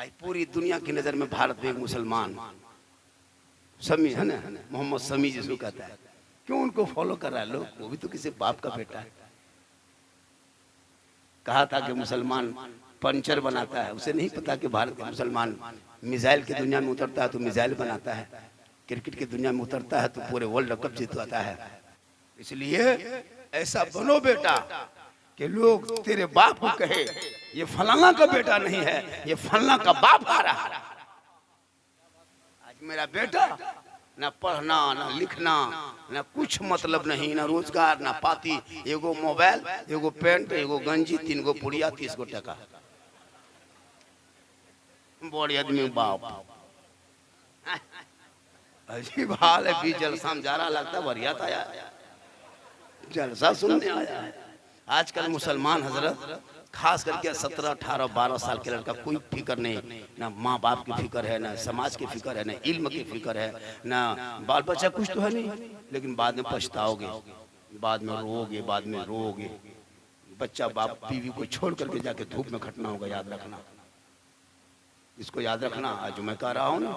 आज पूरी दुनिया की नजर में भारत में एक मुसलमान समी है ना, मोहम्मद समी जिसको कहता है, क्यों उनको फॉलो कर रहा है लोग? वो भी तो किसी बाप का बेटा है। कहा था कि मुसलमान पंचर बनाता है, उसे नहीं पता कि भारत के मुसलमान मिसाइल की दुनिया में उतरता है तो मिसाइल बनाता है, क्रिकेट की दुनिया में उतरता है तो पूरे वर्ल्ड कप जीतवाता है। इसलिए ऐसा बनो बेटा कि लोग तेरे बाप को कहे ये फलाना का बेटा नहीं है, ये फलाना का बाप आ रहा है। आज मेरा बेटा ना पढ़ना ना लिखना ना कुछ मतलब नहीं, ना रोजगार ना पाती, एगो मोबाइल एगो पेंट एगो गंजी 3 गो पुड़िया 30 गो टका। बड़ी आदमी बाप अजीब हाल है। भी जलसा में जा रहा लगता बढ़िया था यार, जलसा सुनने आया है। आजकल मुसलमान हजरत खास करके 17, 18, 12 साल के लड़का कोई फिक्र नहीं, ना माँ बाप की फिक्र है, ना समाज की फिक्र है, ना इल्म की फिक्र है, ना बाल बच्चा कुछ तो है नहीं, लेकिन बाद में पछताओगे, बाद में रोओगे, बाद में रोओगे। बच्चा बाप बीवी को छोड़ करके जाके धूप में खटना होगा, याद रखना, इसको याद रखना। आज मैं कह रहा हूँ ना,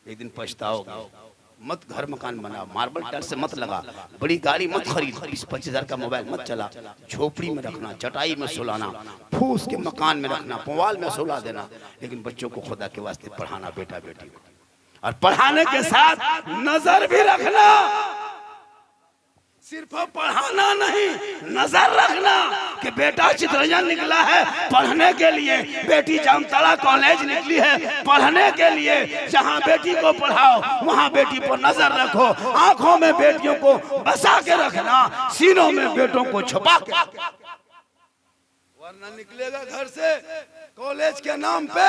एक दिन पछताओगे। मत घर मकान बना, मार्बल टाइल से मत लगा, बड़ी गाड़ी मत खरीद, 20-25 हजार का मोबाइल मत चला, झोपड़ी में रखना, चटाई में सुलाना, फूस के मकान में रखना, पुआल में सुला देना, लेकिन बच्चों को खुदा के वास्ते पढ़ाना बेटा बेटी, और पढ़ाने के साथ नजर भी रखना। सिर्फ पढ़ाना नहीं, नजर रखना कि बेटा चितरंजन निकला है पढ़ने के लिए, बेटी जामताड़ा कॉलेज निकली है पढ़ने के लिए। जहां बेटी को पढ़ाओ वहां बेटी पर नजर रखो, आंखों में बेटियों को बसा के रखना, सीनों में बेटों को छुपा के, वरना निकलेगा घर से कॉलेज के नाम पे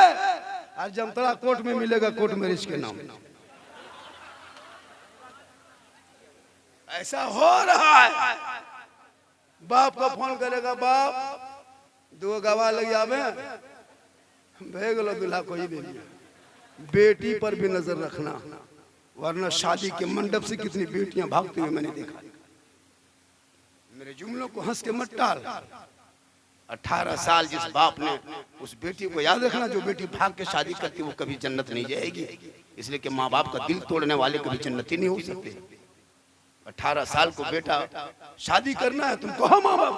और जामताड़ा कोर्ट में मिलेगा कोर्ट मैरिज के नाम। ऐसा हो रहा है। बाप का फोन करेगा, बाप 2 गवाह लग जावे भेगलो दूल्हा कोई नहीं। बेटी पर भी नजर रखना, वरना शादी के मंडप से कितनी बेटियां भागती हुई मैंने देखा। मेरे जुमलों को हंस के मत टाल। 18 साल जिस बाप ने, उस बेटी को याद रखना, जो बेटी भाग के शादी करती वो कभी जन्नत नहीं जाएगी, इसलिए कि माँ बाप का दिल तोड़ने वाले कभी जन्नती नहीं हो सकते। 18 साल को बेटा शादी करना है, तुम कहो माँ बाप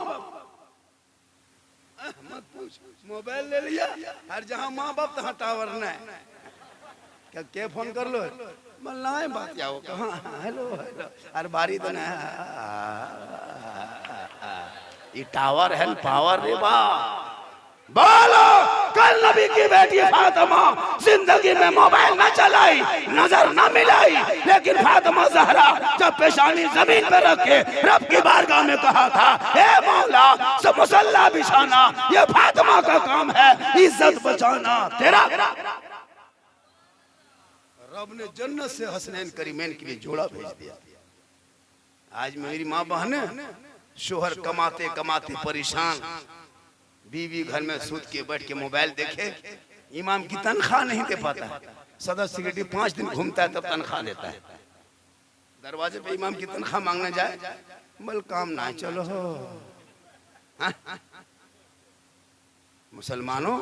मत पूछ, मोबाइल ले लिया हर जहां माँ बाप तहां टावर न है। क्या के फोन कर लो मल्लाए बात जाओ कहाँ, हेलो हेलो, हर बारी तो ना ये टावर है पावर रे बा। बोलो कल नबी की बेटी फातिमा जिंदगी में मोबाइल न चलाई, नजर न मिलाई, लेकिन फातिमा ज़हरा जब पेशानी जमीन पे रख के रब की बारगाह में कहा था, ए मौला सब मुसल्ला बिछाना, ये फातिमा का काम है, इज्जत बचाना तेरा। रब ने जन्नत से हसनैन करीमैन के लिए जोड़ा भेज दिया। आज मेरी माँ बहने शोहर कमाते कमाते परेशान, बीवी घर में सूत के बैठ के मोबाइल देखे, इमाम की तनख्वाह नहीं दे पाता है, सदर सेक्रेटरी 5 दिन घूमता है तब तनख्वाह देता है। दरवाजे पे इमाम की तनख्वाह मांगने जाए, बल काम ना चलो हो। मुसलमानों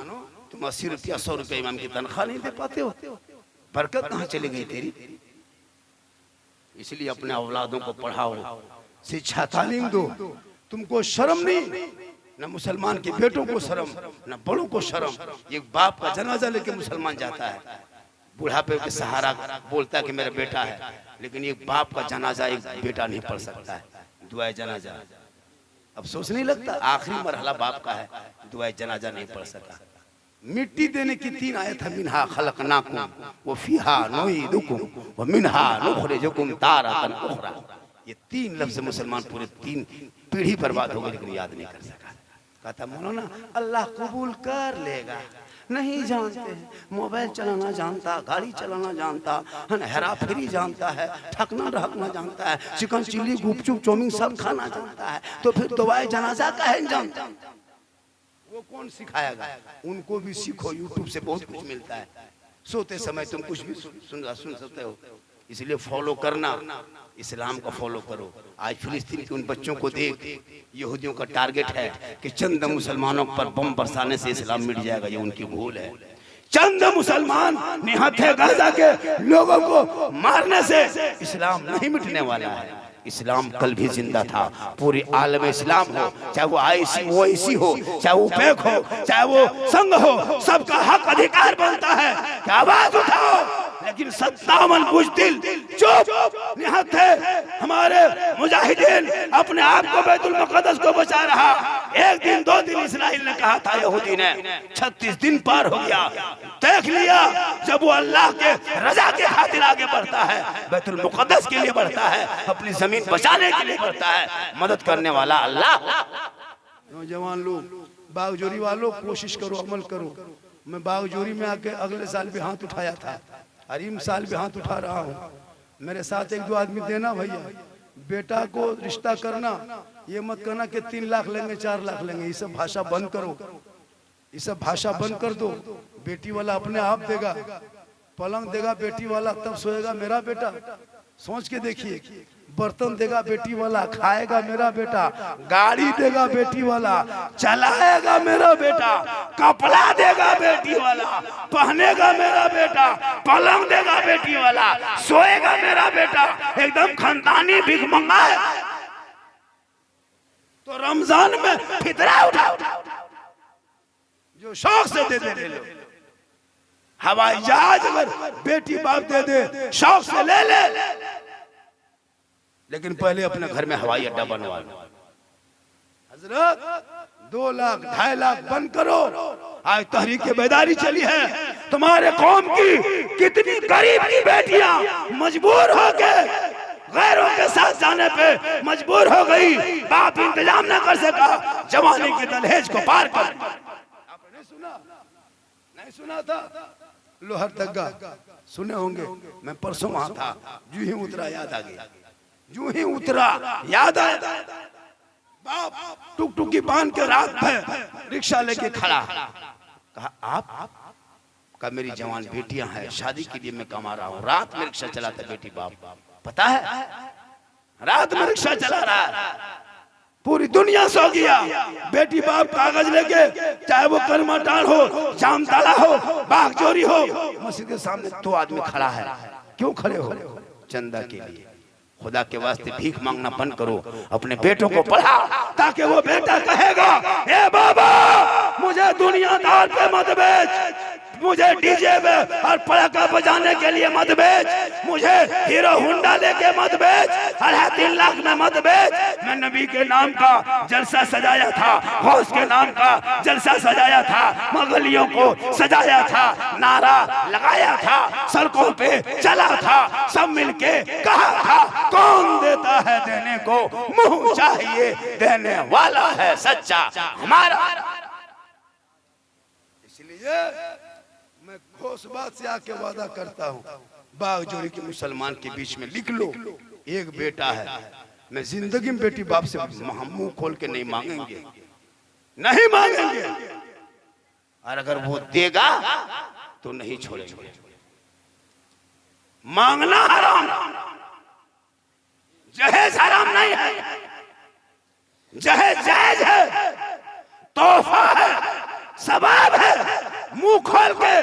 तुम 80 रुपया 100 रुपया इमाम की तनख्वाह नहीं दे पाते हो, बरकत कहाँ चली गई तेरी? इसलिए अपने औलादों को पढ़ाओ, शिक्षा तालीम दो। तुमको शर्म नहीं, न मुसलमान के बेटों को शर्म, न बड़ों को शर्म। एक बाप का जनाजा लेके मुसलमान जाता है, बुढ़ापे के सहारा बोलता है कि मेरा बेटा है, लेकिन एक बाप का जनाजा एक बेटा नहीं पढ़ सकता है। दुआए जनाजा, अफसोस नहीं लगता? आखिरी मरहला बाप का है, दुआए जनाजा नहीं पढ़ सका। मिट्टी देने की 3 आयत है, मिनहा खलकनाकुम व फीहा नुईदुकुम व मिनहा नुखरिजुकुम तारतन उखरा। ये 3 लफ्ज मुसलमान पूरे 3 पीढ़ी बर्बाद हो गई, लेकिन याद नहीं कर सका। कहता मौलाना अल्लाह कबूल कर लेगा, नहीं जानते, मोबाइल चलाना जानता, गाड़ी चलाना जानता है, हेरा फेरी जानता है, ठकना रहना जानता है, चिकन चिल्ली गुपचुप चौमिन सब खाना जानता है, तो फिर दुआए जनाजा का है जानता? वो कौन सिखाएगा? उनको भी सीखो, यूट्यूब से बहुत कुछ मिलता है। सोते समय तुम कुछ भी सुन सकते हो, इसलिए फॉलो करना, इस्लाम का फॉलो करो। आज फिलिस्तीन के उन बच्चों को देख, यहूदियों का टारगेट है कि चंद मुसलमानों पर बम बरसाने से इस्लाम मिट जाएगा, ये उनकी भूल है। चंद मुसलमान निहत्थे गाजा के लोगों को मारने से इस्लाम नहीं मिटने वाला है। इस्लाम कल भी जिंदा था। पूरी आलम इस्लाम हो, चाहे वो ओआईसी हो, चाहे वो पैक हो, चाहे वो संघ हो, सबका हक अधिकार बनता है कि आवाज उठाओ। लेकिन 57 बुज़दिल चुप निहत्थे हमारे मुजाहिदीन अपने आप को बैतुल मुक़द्दस को बचा रहा। एक दिन 2 दिन इस्राइल ने कहा था, यहूदी ने 36 दिन पार हो गया। देख लिया जब वो अल्लाह के रजा के खातिर आगे बढ़ता है, बैतुल मुक़द्दस के लिए बढ़ता है, अपनी जमीन बचाने के लिए बढ़ता है, मदद करने वाला अल्लाह। नौजवान लोग, बागजोरी वालों, कोशिश करो, अमल करो। मैं बागजोरी में आके अगले साल भी हाथ उठाया था, और इस साल भी हाथ उठा रहा हूँ। मेरे साथ 1-2 आदमी देना भैया। बेटा को रिश्ता करना, ये मत करना कि 3 लाख लेंगे 4 लाख लेंगे। ये सब भाषा बंद करो, ये सब भाषा बंद कर दो। बेटी वाला अपने आप देगा, पलंग देगा बेटी वाला, तब सोएगा मेरा बेटा। सोच के देखिए, बर्तन देगा बेटी वाला, खाएगा मेरा बेटा, गाड़ी देगा बेटी वाला, चलाएगा मेरा बेटा, कपड़ा देगा बेटी वाला, पहनेगा मेरा बेटा, पलंग देगा बेटी वाला, सोएगा मेरा बेटा। एकदम खानदानी भिखमंगा है। तो रमजान में फितरा उठा जो शौक से दे दे लो। हवाई जहाज अगर बेटी बाप दे दे, शौक से ले ले, लेकिन पहले अपने घर में हवाई अड्डा बनवा लो। हजरत 2 लाख 2.5 लाख बंद करो। आज तहरीक बेदारी चली है। तुम्हारे कौम की कितनी गरीब की बेटियां मजबूर हो के गैरों के साथ जाने पे मजबूर हो गई। बाप इंतजाम न कर सका, जवानी के दहेज को पार कर। आपने सुना नहीं सुना था? लोहर दग्गा सुने होंगे। मैं परसों वहां था, जू ही उतरा याद आ गया, जू ही उतरा याद आया। बाप टुकटुकी बांध के रात में रिक्शा लेके खड़ा, कहा आप का मेरी जवान बेटियां हैं, शादी के लिए मैं कमा रहा हूँ। रात में रिक्शा चलाता बेटी बाप, पता है रात में रिक्शा चला रहा है, पूरी दुनिया सो गया। बेटी बाप कागज लेके, चाहे वो कलमा टाल हो, जामताड़ा हो, बागजोरी हो, मस्जिद के सामने 2 आदमी खड़ा है। क्यों खड़े हो? चंदा के लिए। खुदा के वास्ते भीख मांगना बंद करो, अपने बेटों को पढ़ा, ताकि वो बेटा कहेगा, ए बाबा मुझे दुनियादार पे मत बेच, मुझे डीजे में और पड़ाका बजाने के लिए मत बेच, मुझे हीरो होंडा लेके मत बेच, 3.5 लाख में मत बेच। मैं नबी के नाम का जलसा सजाया था, गौस के नाम का जलसा सजाया था, मुगलियों को सजाया था, नारा लगाया था, सड़कों पे चला था, सब मिलके कहा था, कौन देता है देने को, मुंह चाहिए देने वाला है सच्चा हमारा। इसलिए मैं घोष बात से आके वादा करता हूँ, बागजोरी के मुसलमान के बीच में लिख लो, एक बेटा है, मैं जिंदगी में बेटी बाप से मुंह खोल के नहीं मांगेंगे, नहीं मांगेंगे, और अगर वो देगा तो नहीं छोड़ेंगे। मांगना हराम, जहेज हराम नहीं है, जहेज जायज है, तोहफा है, सवाब है। मुंह खोल के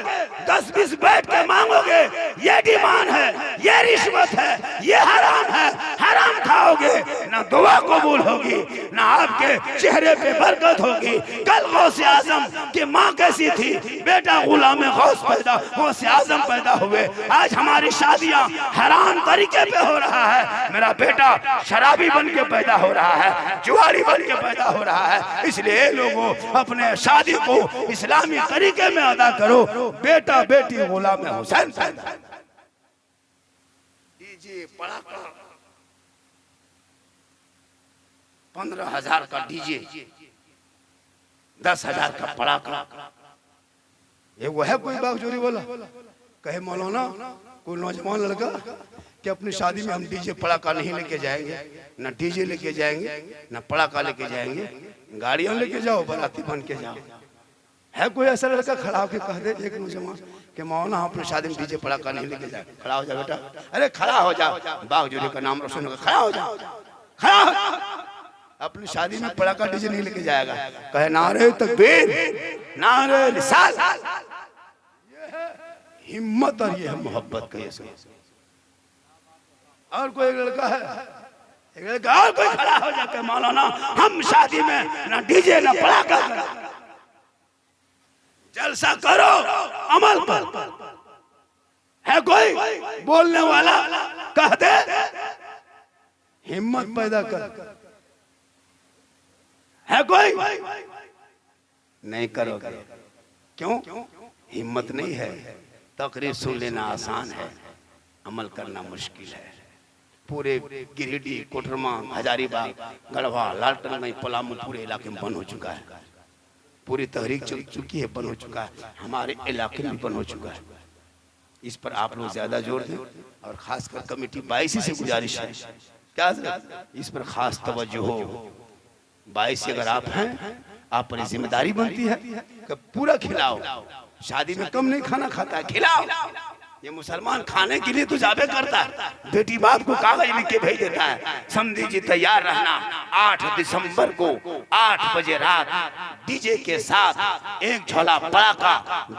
10-20 बैठ के मांगोगे, ये डिमांड है, ये रिश्वत है, ये हराम है, हराम खाओगे, ना दुआ कबूल होगी, ना आपके चेहरे पे बरकत होगी। कल गौसे आजम की माँ कैसी थी, बेटा गुलाम गौस पैदा, गौसे आजम पैदा हुए। आज हमारी शादियां हराम तरीके पे हो रहा है, मेरा बेटा शराबी बन के पैदा हो रहा है, जुआरी बन के पैदा हो रहा है। इसलिए लोगों अपने शादी को इस्लामी तरीके में अदा करो। बेटा बेटी गुलाम हुसैन पैदा, डीजे पड़ाका 15,000 का डीजे, 10,000 का पड़ाका, ये वो है कोई बागजोरी वाला? कहे मौलाना कोई नौजवान लड़का कि अपनी शादी में हम डीजे पड़ाका नहीं लेके जाएंगे, ना डीजे लेके जाएंगे, ना पड़ाका लेके जाएंगे, गाड़ियां लेके जाओ, बाराती बन के जाओ। है कोई ऐसा लड़का खड़ा होकर कह दे एक नौजवान कि मौलाना हम अपनी शादी में डीजे पड़ाका नहीं लेके जाए? खड़ा हो जा बेटा, अरे खड़ा हो जा, बागजोरी का नाम रोशन होगा, खड़ा हो जा, खड़ा हो। अपनी शादी में पड़ाका डीजे नहीं लेके जाएगा, कहे नारे तकबीर, नारे रिसालत। हिम्मत और ये है मोहब्बत का। ये और कोई लड़का है, एक लड़का और कोई खड़ा हो जाके मौलाना हम शादी में ना डीजे ना पड़ाका जलसा करो अमल पर, है कोई बोलने वाला कह दे, हिम्मत पैदा कर, है कोई नहीं करोगे। क्यों? हिम्मत नहीं है। तकरीर सुन लेना आसान है, अमल करना मुश्किल है। पूरे गिरिडीह, कोटरमा, हजारीबाग, गढ़वा, लालटनगंज, पलामू पूरे इलाके में बंद हो चुका है। पूरी तहरीक चल चुकी है, बंद हो चुका है। हमारे इलाके में बंद हो चुका है। इस पर आप लोग ज्यादा जोर दें और खासकर कमेटी 22 से गुजारिश है, क्या इस पर खास तवज्जो हो। 22 अगर आप हैं, आप पर जिम्मेदारी बनती है कि पूरा खिलाओ। शादी में कम नहीं खाना खाता है, खिलाओ। ये मुसलमान खाने के लिए तो जाबे करता है, बेटी बाप को कागज लिख के भेज देता है, समझी जी तैयार रहना 8 दिसंबर को 8 बजे रात डीजे के साथ एक झोला पड़ाका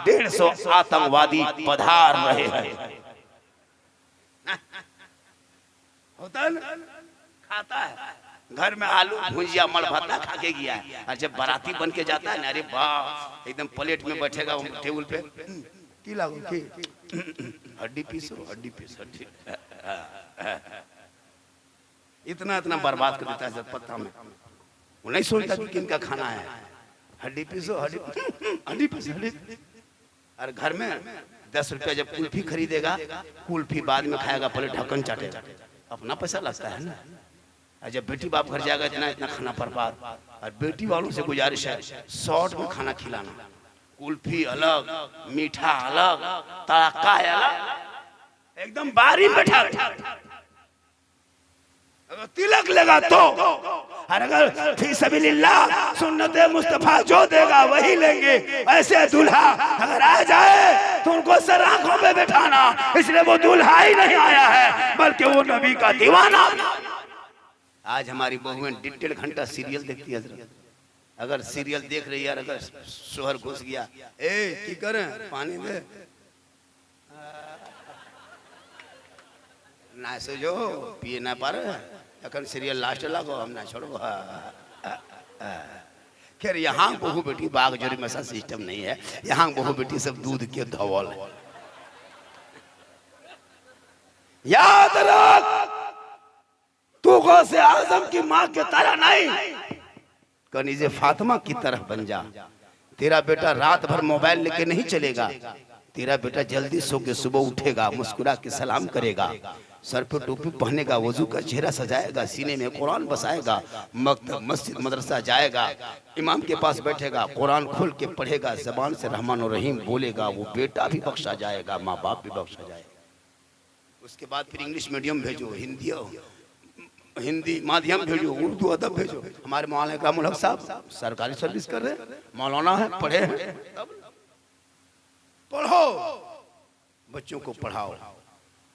150 आतंकवादी पधार रहे हैं। होता है ना, खाता है घर में आलू भुजिया मड़ भत्ता खा के गया है, और जब बाराती बन के जाता है ना, अरे वाह, एकदम प्लेट में बैठेगा टेबल पे, की लागो की हड्डी पीसो, हड्डी पीसो, हड्डी इतना इतना बर्बाद कर देता है पत्ता में। वो नहीं सोचता कि किनका खाना है, हड्डी पीसो, हड्डी पीसो, हड्डी। और घर में 10 रुपया जब कुल्फी खरीदेगा, कुल्फी बाद में खाएगा, पहले ढक्कन चाटेगा, अपना पैसा लगता है ना। और जब बेटी बाप घर जाएगा, इतना इतना खाना बर्बाद। और बेटी वालों से गुजारिश है, शॉर्ट में खाना खिलाना, कुल्फी अलग, मीठा अलग, तड़का अलग, एकदम बारी बैठा। अगर तिलक लगा तो, और अगर फी सबीलिल्लाह सुन्नते मुस्तफा जो देगा वही लेंगे। ऐसे दूल्हा अगर आ जाए तो उनको सर आंखों पे बैठाना, इसलिए वो दूल्हा ही नहीं आया है बल्कि वो नबी का दीवाना। आज हमारी बहुएं 1.5 घंटा सीरियल देखती है हजरत। अगर सीरियल देख रही है, अगर शोहर घुस गया, ए की करें पानी दे ना, से जो पिए ना पा रहे, अखन सीरियल लास्ट लागो, हम ना छोड़ो। खैर यहाँ बहू बेटी बाग जोरी में ऐसा सिस्टम नहीं है, यहाँ बहू बेटी सब दूध के धवल है। याद रख, तू गौसे आजम की माँ के तरह नहीं, कनीज़े फातिमा की तरह बन जा। तेरा बेटा रात भर मोबाइल लेके नहीं चलेगा, तेरा बेटा जल्दी सो के सुबह उठेगा, मुस्कुरा के सलाम करेगा, सर पे टोपी पहनेगा, वजू का चेहरा सजाएगा, सीने में कुरान बसाएगा, मकतब मस्जिद मदरसा जाएगा, इमाम के पास बैठेगा, कुरान खोल के पढ़ेगा, जबान से रहमान और रहीम बोलेगा, वो बेटा भी बख्शा जाएगा, माँ बाप भी बख्शा जाएगा। उसके बाद फिर इंग्लिश मीडियम भेजो, हिंदी माध्यम भेजो, उर्दू अदब भेजो। हमारे मौलाना इकरामुल हक साहब सरकारी सर्विस कर रहे, मौलाना है, पढ़े हैं, पढ़ो, बच्चों को पढ़ाओ।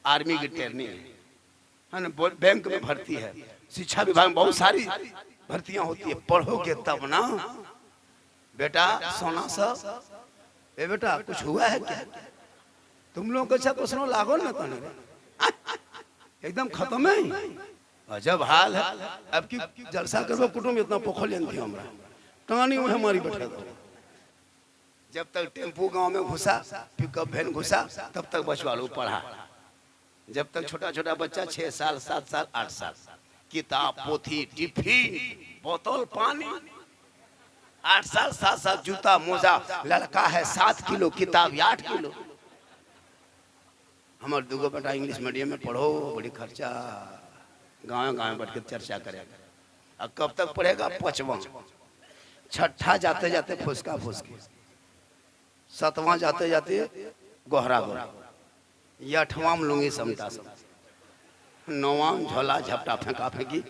आर्मी की ट्रेनिंग है ना, बैंक में भर्ती है, शिक्षा विभाग में बहुत सारी भर्तियां होती है, पढ़ोगे तब ना बेटा। सोना सा ए बेटा कुछ हुआ है क्या? तुम लोग अच्छा क्वेश्चन लागो ना कने, एकदम खत्म है, अजब हाल है। अब की जलसा करबो कुटुंब इतना पोखल थी हमरा टानी में हमारी बैठा दो। जब तक टेम्पू गांव में घुसा, पिकअप वैन घुसा, तब तक बचवा लो पढ़ा। जब तक छोटा छोटा बच्चा 6 साल 7 साल 8 साल, किताब पोथी टिफिन बोतल पानी, 8 साल 7 साल जूता मोजा, लड़का है 7 किलो किताब 8 किलो। हमारे दूगो बेटा इंग्लिश मीडियम में पढ़ो, बड़ी खर्चा, गाँव गाँव बैठ के चर्चा करेगा। अब कब तक पढ़ेगा? 5वां, 6ठा जाते जाते फुसका फुसकी, 7वां जाते जाते गोहरा गोहरा, 8वां में लूंगी समता सब, 9वां झोला झपटा फेंका फेंकी,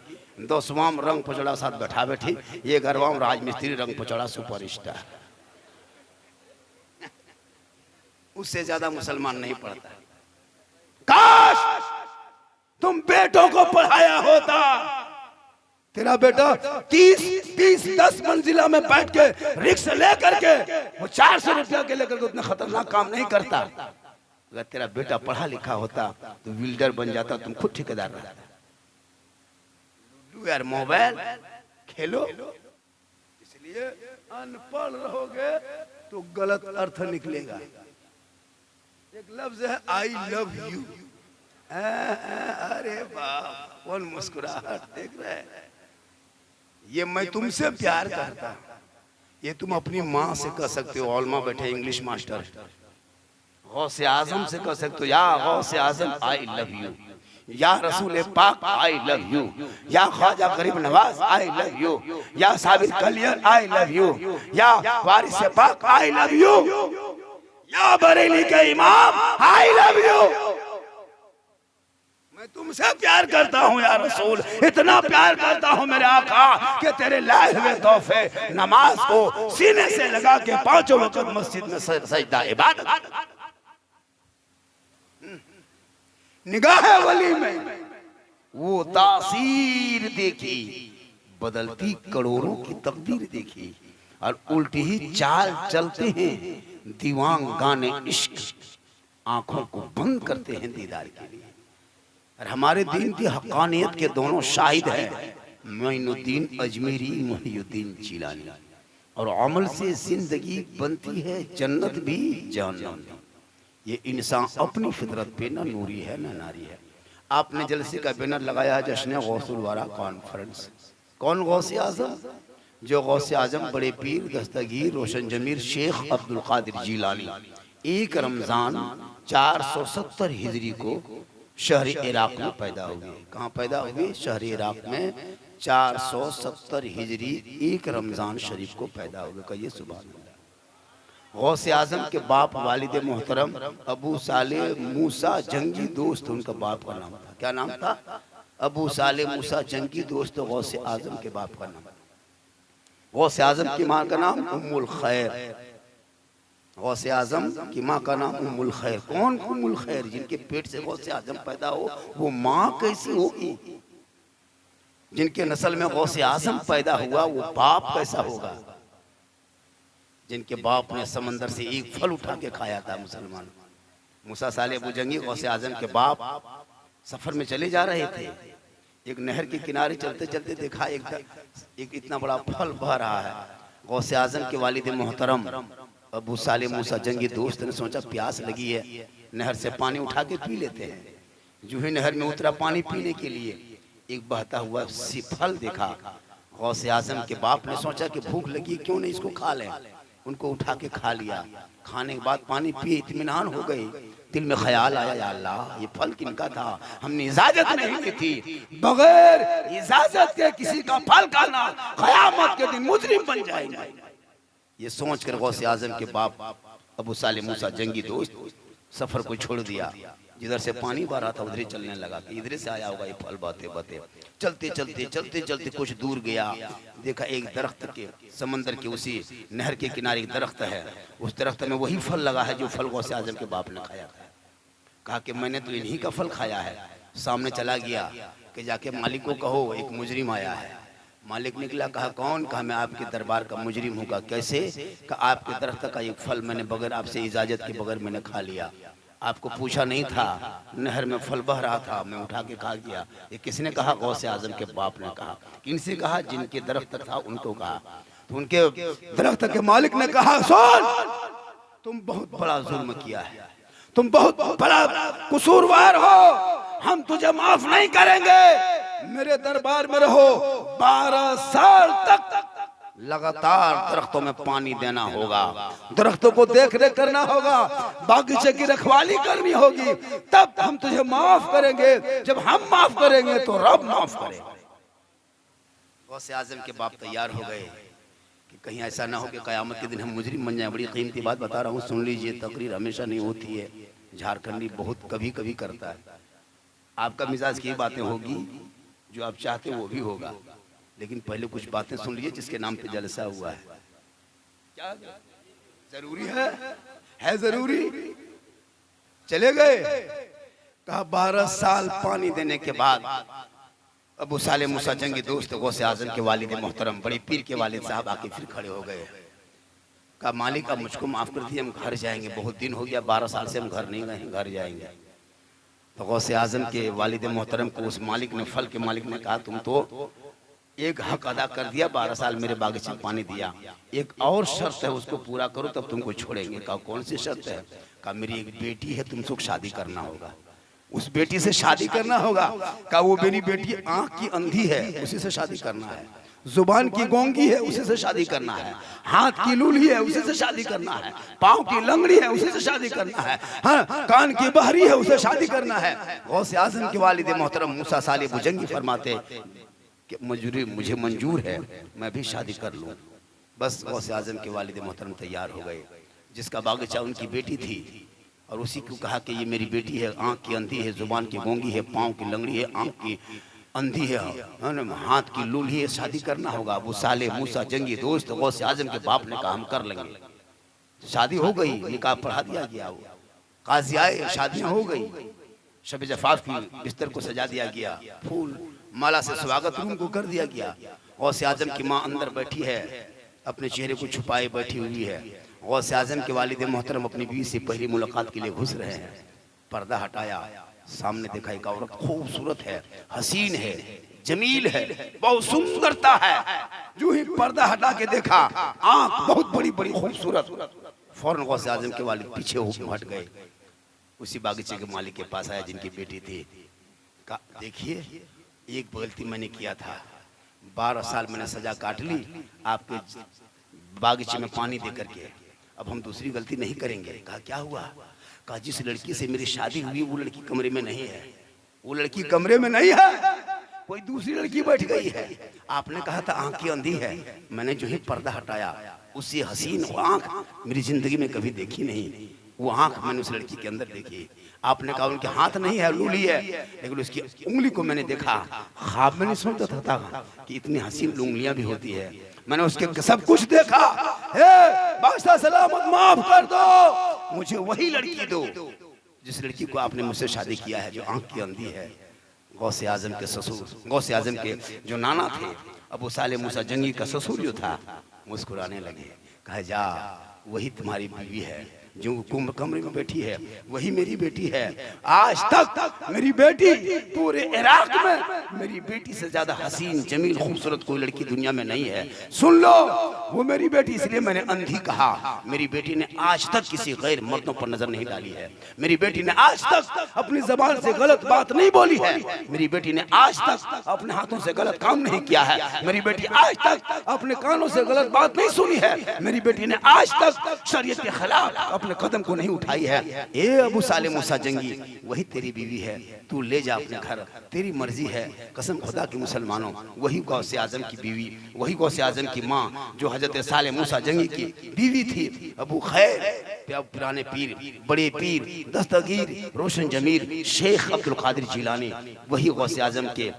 10वां रंग पचड़ा साथ बैठा बैठी, 11वां राजमिस्त्री रंग पचड़ा सुपर स्टार। उससे ज्यादा मुसलमान नहीं पढ़ता। काश तुम बेटों को पढ़ाया होता। तेरा बेटा 30-10 मंजिला में बैठ के रिक्शा लेकर के वो 400 रुपया के लेकर के उतना खतरनाक काम नहीं करता। अगर तेरा बेटा पढ़ा लिखा होता तो बिल्डर बन जाता, तुम खुद ठेकेदार रहता। लूडो यार मोबाइल खेलो, इसलिए अनपढ़ रहोगे तो गलत अर्थ निकलेगा। एक लफ्ज है आई लव यू, अरे बाप कौन मुस्कुराहट देख रहे हैं। ये मैं तुमसे प्यार करता, ये तुम अपनी माँ से कह सकते हो। औलमा बैठे इंग्लिश मास्टर, गौसे आजम से कह सकते हो, या गौसे आजम आई लव यू, या रसूल पाक आई लव यू, या ख्वाजा गरीब नवाज आई लव यू, या Sabir Kaliyar I love you, या वारिस पाक आई लव यू, या बरेली के इमाम आई लव यू। मैं तुमसे प्यार करता हूँ या रसूल, इतना प्यार करता हूँ मेरे आका कि तेरे लाए हुए तोहफे नमाज को सीने से लगा के पांचों वक्त मस्जिद में सजदा इबादत। निगाह वली में वो तासीर देखी, बदलती करोड़ों की तकदीर देखी, और उल्टी ही चाल चलते हैं दीवान गाने इश्क, आंखों को बंद करते हैं दीदार के लिए। और हमारे दीन की हक्कानियत के दोनों शाहिद हैं, मोइनुद्दीन अजमेरी, मोहिउद्दीन जिलानी। और अमल से जिंदगी बनती है जन्नत भी जहन्नम भी। ये इंसान अपनी फितरत पे ना नूरी है ना नारी है। आपने जलसे का बैनर लगाया है जश्न गौसुल वारा कॉन्फ्रेंस। कौन गौसे आजम? जो गौसे आजम बड़े पीर दस्तगीर रोशन जमीर शेख अब्दुल कादिर जिलानी 1 रमजान 470 हिजरी को शहरी इराक में पैदा हुए। कहाँ पैदा हुए? शहरी इराक में 470 हिजरी 1 रमजान शरीफ को पैदा हुए। कहिए सुभान अल्लाह। गौसे आजम के बाप वालिद मोहतरम अबू साले मूसा जंगी दोस्त, उनका बाप का नाम था। क्या नाम था? अबू साले मूसा जंगी दोस्त, गौसे आजम के बाप का नाम। गौसे आजम की माँ का नाम उम्मुल खैर। गौसे आजम की माँ का नाम उम्मुल खैर। कौन उम्मुल खैर? जिनके पेट से गौसे आजम पैदा हो, वो माँ कैसी होगी? जिनके नस्ल में गौसे आजम पैदा हुआ, वो बाप कैसा होगा? जिनके बाप ने समंदर से एक फल उठा के खाया था मुसलमान। मूसा साले अबू जंगी गौसे आजम के बाप सफर में चले जा रहे थे। एक नहर के किनारे चलते चलते देखा एक इतना बड़ा फल बह रहा है। गौसे आजम के वालिद मोहतरम अबू साले मूसा जंगी दोस्त ने सोचा प्यास लगी है, नहर से पानी उठा के पी लेते हैं। जो ही नहर में उतरा पानी पीने के लिए, एक बहता हुआ फल देखा। गौसे आजम के बाप ने सोचा कि भूख लगी, क्यों नहीं इसको खा लें। उनको उठा के खा लिया। खाने के बाद पानी पिए, इत्मीनान हो गई। दिल में ख्याल आया, या अल्लाह ये फल किनका था? हमने इजाजत नहीं दी थी। बगैर इजाजत के किसी का फल खाना क़यामत के दिन मुजरिम बन जाएगा। ये सोच कर गौसे आजम के बाप अबू साले मूसा जंगी दोस्त सफर को छोड़ दिया। जिधर से पानी बह रहा था उधर ही चलने लगा कि इधर से आया होगा ये फल बाते बाते। चलते चलते चलते चलते कुछ दूर गया, देखा एक दरख्त के समंदर के उसी नहर के किनारे एक दरख्त है। उस दरख्त में वही फल लगा है जो फल गौसे आजम के बाप ने खाया था। कहा कि मैंने तो इन्हीं का फल खाया है। सामने चला गया कि जाके मालिक को कहो एक मुजरिम आया है। मालिक निकला, कहा कौन? कहा मैं आपके दरबार का मुजरिम हूँ। कहा कैसे? कहा आपके दरख्त का एक फल मैंने बगैर आपसे इजाजत के बगैर मैंने खा लिया। आपको पूछा नहीं था, नहर में फल बह रहा था, मैं उठा के खा गया। ये किसने कहा? गौसे आजम के बाप ने कहा। किनसे कहा? जिनके दरख्त था उनको कहा। तो उनके दरख्त के मालिक ने कहा सुन, तुम बहुत बड़ा जुल्म किया है, तुम बहुत बड़ा कसूरवार हो, हम तुझे माफ नहीं करेंगे। मेरे दरबार में रहो, 12 साल तक लगातार दरख्तों में पानी देना होगा, दरख्तों को देख रेख करना होगा, बागीचे की रखवाली करनी होगी, तब हम तुझे माफ करेंगे। जब हम माफ करेंगे तो रब माफ करेगा। गौसे आजम के बाप तैयार हो गए कि कहीं ऐसा ना हो कि कयामत के दिन हम मुजरिम बन जाएं। बड़ी कीमती बात बता रहा हूँ, सुन लीजिए। तकरीर हमेशा नहीं होती है, झारखंडी बहुत कभी कभी करता है। आपका मिजाज की बातें होगी, जो आप चाहते वो भी होगा, लेकिन पहले कुछ बातें सुन लीजिए जिसके नाम पे जलसा हुआ है। क्या जरूरी है जरूरी। चले गए। कहा 12 साल पानी देने के बाद अबू साले मूसा जंगी दोस्त गौसे आजम के वालिद मोहतरम बड़ी पीर के वालिद साहब आके फिर खड़े हो गए। कहा मालिक अब मुझको माफ कर दिए, हम घर जाएंगे, बहुत दिन हो गया, 12 साल से हम घर नहीं गए, घर जाएंगे। तो गौसे आजम के वालिद मोहतरम को उस मालिक ने, फल के मालिक ने कहा तुम तो एक हक अदा कर दिया, 12 साल मेरे बागीचे में पानी दिया, एक और शर्त है उसको पूरा करो तब तुमको छोड़ेंगे। कहा कौन सी शर्त है? कहा मेरी एक बेटी है, तुमसे शादी करना होगा, उस बेटी से शादी करना होगा। कहा वो मेरी बेटी आंख की अंधी है, उसी से शादी करना है, जुबान की गोंगी है, उसी से शादी करना है, हाथ की लूली है, उसी से शादी करना है, पाँव की लंगड़ी है, उसी से शादी करना है, हाँ कान की बहरी है, उसे शादी करना है। गौसे आजम के वालिद मोहतरम मूसा साले भुजंगी फरमाते कि मुझे मंजूर है, मैं भी शादी कर लूँ। बस गौसे आजम के वालिद मोहतरम तैयार हो गए, जिसका बागीचा उनकी बेटी थी, और उसी को कहा कि ये मेरी बेटी है, आँख की अंधी है, जुबान की गोंगी है, पाँव की लंगड़ी है, आँख की अंधी है, हाथ की लूली है, शादी करना होगा। अबू साले मूसा जंगी दोस्त गौसे आजम के बाप ने कहा हम कर लेंगे। शादी हो गई, निकाह पढ़ा दिया गया, वो काजी आए, शादियां हो गई, शब जफाफ की बिस्तर को सजा दिया गया, फूल माला से स्वागत रूम को कर दिया गया। गौसे आजम की माँ अंदर बैठी है, अपने चेहरे को छुपाए बैठी हुई है। गौसे आजम के वालिद मोहतरम अपनी बीवी से पहली मुलाकात के लिए घुस रहे हैं, पर्दा हटाया, सामने देखा एक औरत खूबसूरत है, हसीन है, जमील है, बहुत सुंदरता है। जो ही पर्दा हटा के देखा, आंख बहुत बड़ी बड़ी खूबसूरत, फौरन गौसे आजम के वालिद पीछे हट गए, उसी बागीचे के मालिक के पास आया जिनकी बेटी थी। कहा देखिए एक गलती मैंने किया था, 12 साल मैंने सजा काट ली आपके बागीचे में पानी दे करके, अब हम दूसरी गलती नहीं करेंगे। कहा क्या हुआ? कहा जिस लड़की से मेरी शादी हुई वो लड़की कमरे में नहीं है, वो लड़की कमरे में नहीं है, कोई दूसरी लड़की बैठ गई है। आपने कहा था आंख की अंधी है, मैंने जो ही पर्दा हटाया उससे हसीन वो आंख मेरी जिंदगी में कभी देखी नहीं, वो आंख मैंने उस लड़की के अंदर देखी। आपने कहा उनके हाथ नहीं है, लूली है, लेकिन उसकी उंगली को मैंने देखा, ख्वाब में नहीं सोचता था कि इतनी हसीन उंगलियां भी होती है, मैंने उसके सब कुछ देखा। बादशाह सलामत माफ कर दो, मुझे वही लड़की दो जिस लड़की को आपने मुझसे शादी किया है, जो आंख की अंधी है। गौसे आजम के ससुर, गौसे आजम के जो नाना थे अबू साले मूसा जंगी का ससुर जो था, मुस्कुराने लगे, कहा जा वही तुम्हारी बीवी है जो कमरे में बैठी है, वही मेरी बेटी है। आज तक मेरी बेटी पूरे इराक में मेरी बेटी से ज्यादा हसीन जमील खूबसूरत कोई लड़की दुनिया में नहीं है। सुन लो वो मेरी बेटी, इसलिए मैंने अंधी कहा। मेरी बेटी ने आज तक किसी गैर मर्दों पर नजर नहीं डाली है, मेरी बेटी ने आज तक अपनी जबान से गलत बात नहीं बोली है, मेरी बेटी ने आज तक अपने हाथों से गलत काम नहीं किया है, मेरी बेटी आज तक अपने कानों से गलत बात नहीं सुनी है, मेरी बेटी ने आज तक शरीयत के खिलाफ अपने कदम को नहीं उठाई है। ए अबू साले मूसा जंगी, वही तेरी बीवी है, तू ले जा अपने घर, तेरी मर्जी है। कसम खुदा की मुसलमानों, वही गौसे आजम की बीवी, वही गौसे आजम की माँ जो हजरत साले मूसा जंगी की बीवी थी, अबू खैर पुराने पीर, बड़े पीर, दस्तगीर, रोशन जमीर, शेख अब्दुल कादिर जिलानी, वही गौसे आजम के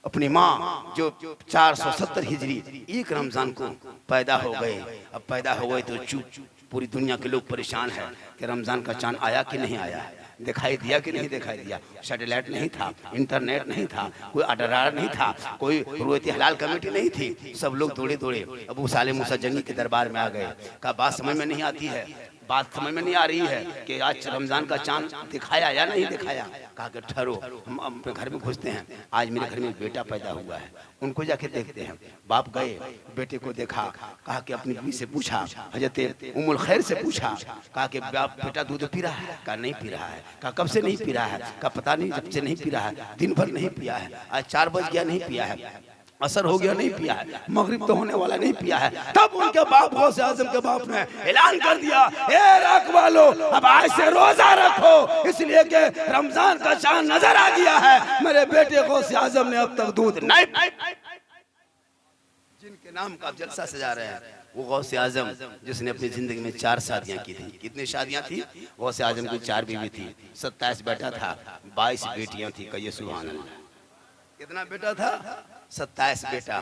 अपनी माँ जो 470 हिजरी एक रमजान को पैदा हो गए। अब पैदा हो गए तो चुप, पूरी दुनिया के लोग परेशान हैं कि रमजान का चांद आया कि नहीं आया, दिखाई दिया कि नहीं दिखाई दिया। सैटेलाइट नहीं था, इंटरनेट नहीं था, कोई अडरार नहीं था, कोई रुयत हलाल कमेटी नहीं थी, सब लोग दौड़े दौड़े अबू साले मूसा जंगी के दरबार में आ गए। कहा बात समझ में नहीं आती है, बात समझ में नहीं आ रही है कि आज रमजान का चांद दिखाया या नहीं दिखाया। कहा कि ठहरो, हम अपने घर में घुसते हैं, आज मेरे घर में एक बेटा पैदा हुआ है, उनको जाके देखते हैं। बाप गए, बेटे को देखा, कहा कि अपनी बीवी से पूछा, हजरत उम्मुल खैर से पूछा, कहा कि बाप बेटा दूध पी रहा है? कहा नहीं पी रहा है। कहा कब से नहीं पी रहा है? कहा पता नहीं, जब से नहीं पी रहा है, दिन भर नहीं पिया है, आज 4 बज गया नहीं पिया है, असर हो गया नहीं पिया है, मगरिब तो होने वाला नहीं पिया है। तब उनके बाप गौसे आजम के बाप ने ऐलान कर दिया, ए इराक वालों अब आज से रोजा रखो, इसलिए कि रमजान का चांद नजर आ गया है। मेरे बेटे गौसे आजम ने अब तक दूध नहीं, जिनके नाम का जलसा सजा रहे हैं वो गौसे आजम जिसने अपनी जिंदगी में 4 शादियां की थी। कितनी शादियां थी? गौसे आजम की 4 बीवी थी, 27 बेटा था, 22 बेटियां थी। कहिए सुभान अल्लाह। कितना बेटा था? 27 बेटा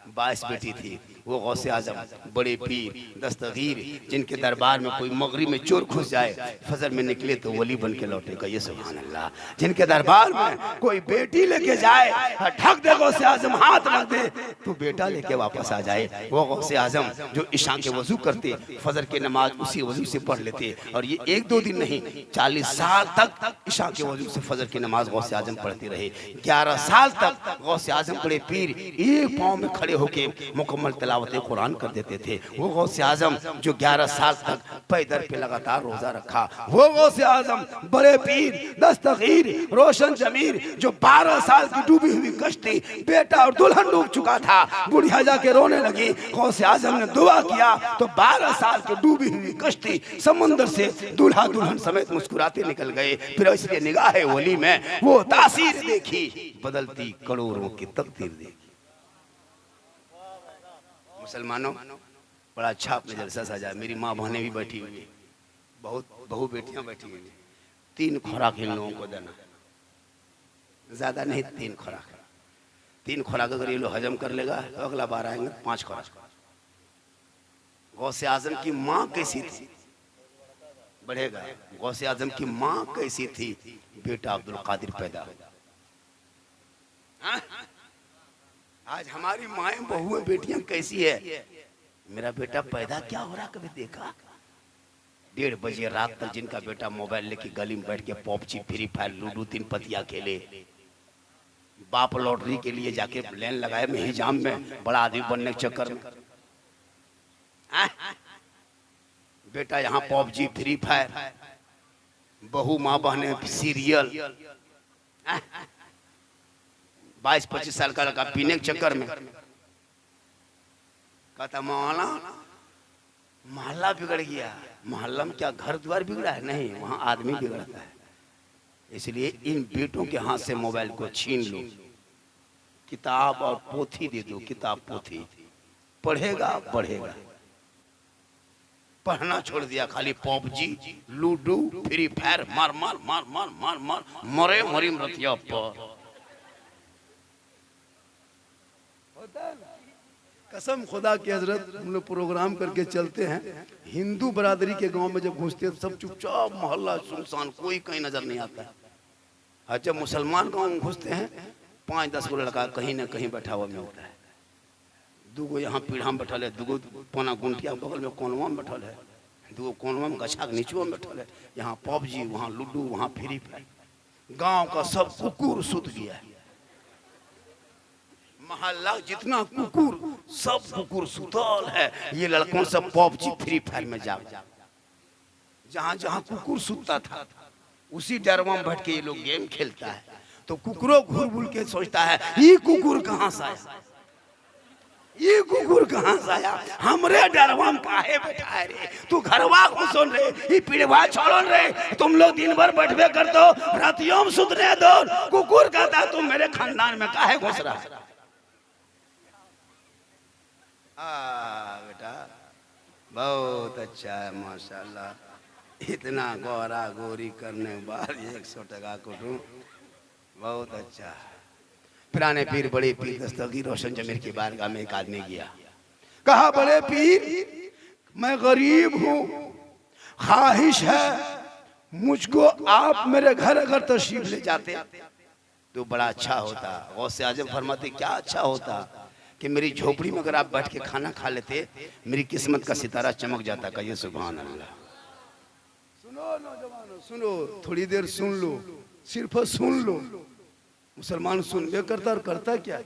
22 बेटी थी। वो गौसे आजम बड़े पीर दस्तगीर जिनके दरबार में कोई मगरिब में चोर घुस जाए फजर में निकले तो वली बन के लौटेगा। ये सुभान अल्लाह। जिनके दरबार में कोई बेटी लेके जाए ठग दे गौसे आजम हाथ रख दे तो बेटा लेके वापस आ जाए। वो गौसे आजम जो इशा के वजू करते फजर की नमाज उसी वजू से पढ़ लेते और ये 1-2 दिन नहीं 40 साल तक इशा के वजू से फजर की नमाज गौसे आजम पढ़ते रहे। 11 साल तक गौसे आजम बड़े पीर एक पाँव में खड़े होके मुकम्मल तिलावत कुरान कर देते थे। वो गौसे आजम जो 11 साल तक पैदल पे लगातार रोजा रखा। वो गौसे आजम बड़े पीर दस्तगीर रोशन जमीर जो 12 साल की डूबी हुई कश्ती बेटा और दुल्हन डूब चुका था। बुढ़िया जाके रोने लगी। गौसे आजम ने दुआ किया तो 12 साल की डूबी हुई कश्ती समुद्र से दूल्हा दुल्हन समेत मुस्कुराते निकल गए। फिर इसलिए निगाह वली में वो तासीर देखी बदलती करोड़ों की तकदीर देखी। मुसलमानों बड़ा अच्छा अपने जलसा सजा। मेरी माँ बहनें भी बैठी हुई, बहुत बहू बेटियां बैठी हुई। 3 खुराक इन लोगों को देना, ज्यादा नहीं 3 खुराक। 3 खुराक अगर ये लोग हजम कर लेगा तो अगला बार आएंगे 5 खुराक। गौसे आजम की माँ कैसी थी बढ़ेगा। गौसे आजम की माँ कैसी थी बेटा अब्दुल कादिर पैदा। आज हमारी माएं बहुएं बेटियां कैसी है। मेरा बेटा पैदा क्या हो रहा कभी देखा। 1:30 बजे रात तक जिनका बेटा मोबाइल लेके गली में बैठ के पबजी फ्री फायर लूडो 3 पतिया खेले। बाप लॉटरी के लिए जाके लाइन लगाए में हिजाम में बड़ा आदमी बनने के चक्कर में। बेटा यहाँ पबजी फ्री फायर बहू माँ बहने सीरियल 22-25 साल का लड़का पीने के चक्कर में कहता मौलाना मोहल्ला बिगड़ गया। मोहल्ला में क्या घर द्वार बिगड़ा है? नहीं, वहां आदमी बिगड़ता है। इसलिए इन बेटों के हाथ से मोबाइल को छीन लो, किताब और पोथी दे दो। किताब पोथी पढ़ेगा बढ़ेगा। पढ़ना छोड़ दिया, खाली पबजी लूडो फ्री फायर मार मार मार मार मार मार मरे मरी मरतिया पर। कसम खुदा की हजरत हम लोग प्रोग्राम करके चलते हैं। हिंदू बरादरी के गांव में जब घुसते हैं सब चुपचाप, मोहल्ला सुनसान, कोई कहीं नजर नहीं आता है। और जब मुसलमान गांव में घुसते हैं 5-10 गो लड़का कहीं ना कहीं बैठा हुआ मिलता है। 2 गो यहाँ पीढ़ा में बैठल है, 2 गो पौना गुंटिया बगल में कोनवा में बैठल है, 2 गो कोनवा में गछा के नीचवा में बैठल है। यहाँ पबजी, वहाँ लूडो, वहाँ फ्री फायर। गाँव का सब कुकुर सुत गया है। मोहल्ला जितना कुकुर सब कुकुर सुतल है। ये लड़कों सब पबजी फ्री फायर में जा जहां जहां कुकुर सुतता था उसी डरवा में बैठ के ये लोग गेम खेलता है। तो कुकुरों घूर बुल के सोचता है ये कुकुर कहां से आया, ये कुकुर कहां से आया, हमरे डरवा में काहे बैठा है रे। तू घरवा घुसन रे, ये पीड़वा छोड़न रे। तुम लोग दिन भर बैठवे कर दो, रातियों में सुतने दो। कुकुर कहता तुम मेरे खानदान में काहे घुस रहा है। बेटा बहुत अच्छा है माशाल्लाह। इतना गोरा गोरी करने के बाद 100 टका कुटुम, बहुत अच्छा। पुराने पीर बड़े पीर दस्तगीर रोशन जमीर की बारगाह में एक आदमी गया, कहा बड़े पीर मैं गरीब हूँ, ख्वाहिश है मुझको आप मेरे घर अगर तशरीफ ले जाते तो बड़ा अच्छा होता। गौसे आजम फरमाते क्या अच्छा होता कि मेरी झोपड़ी में अगर आप बैठ के खाना खा लेते मेरी किस्मत का सितारा चमक जाता। कहिए सुभान अल्लाह। सुनो नौजवानों, सुनो, थोड़ी देर सुन लो, सिर्फ सुन लो। मुसलमान सुन करता और करता क्या,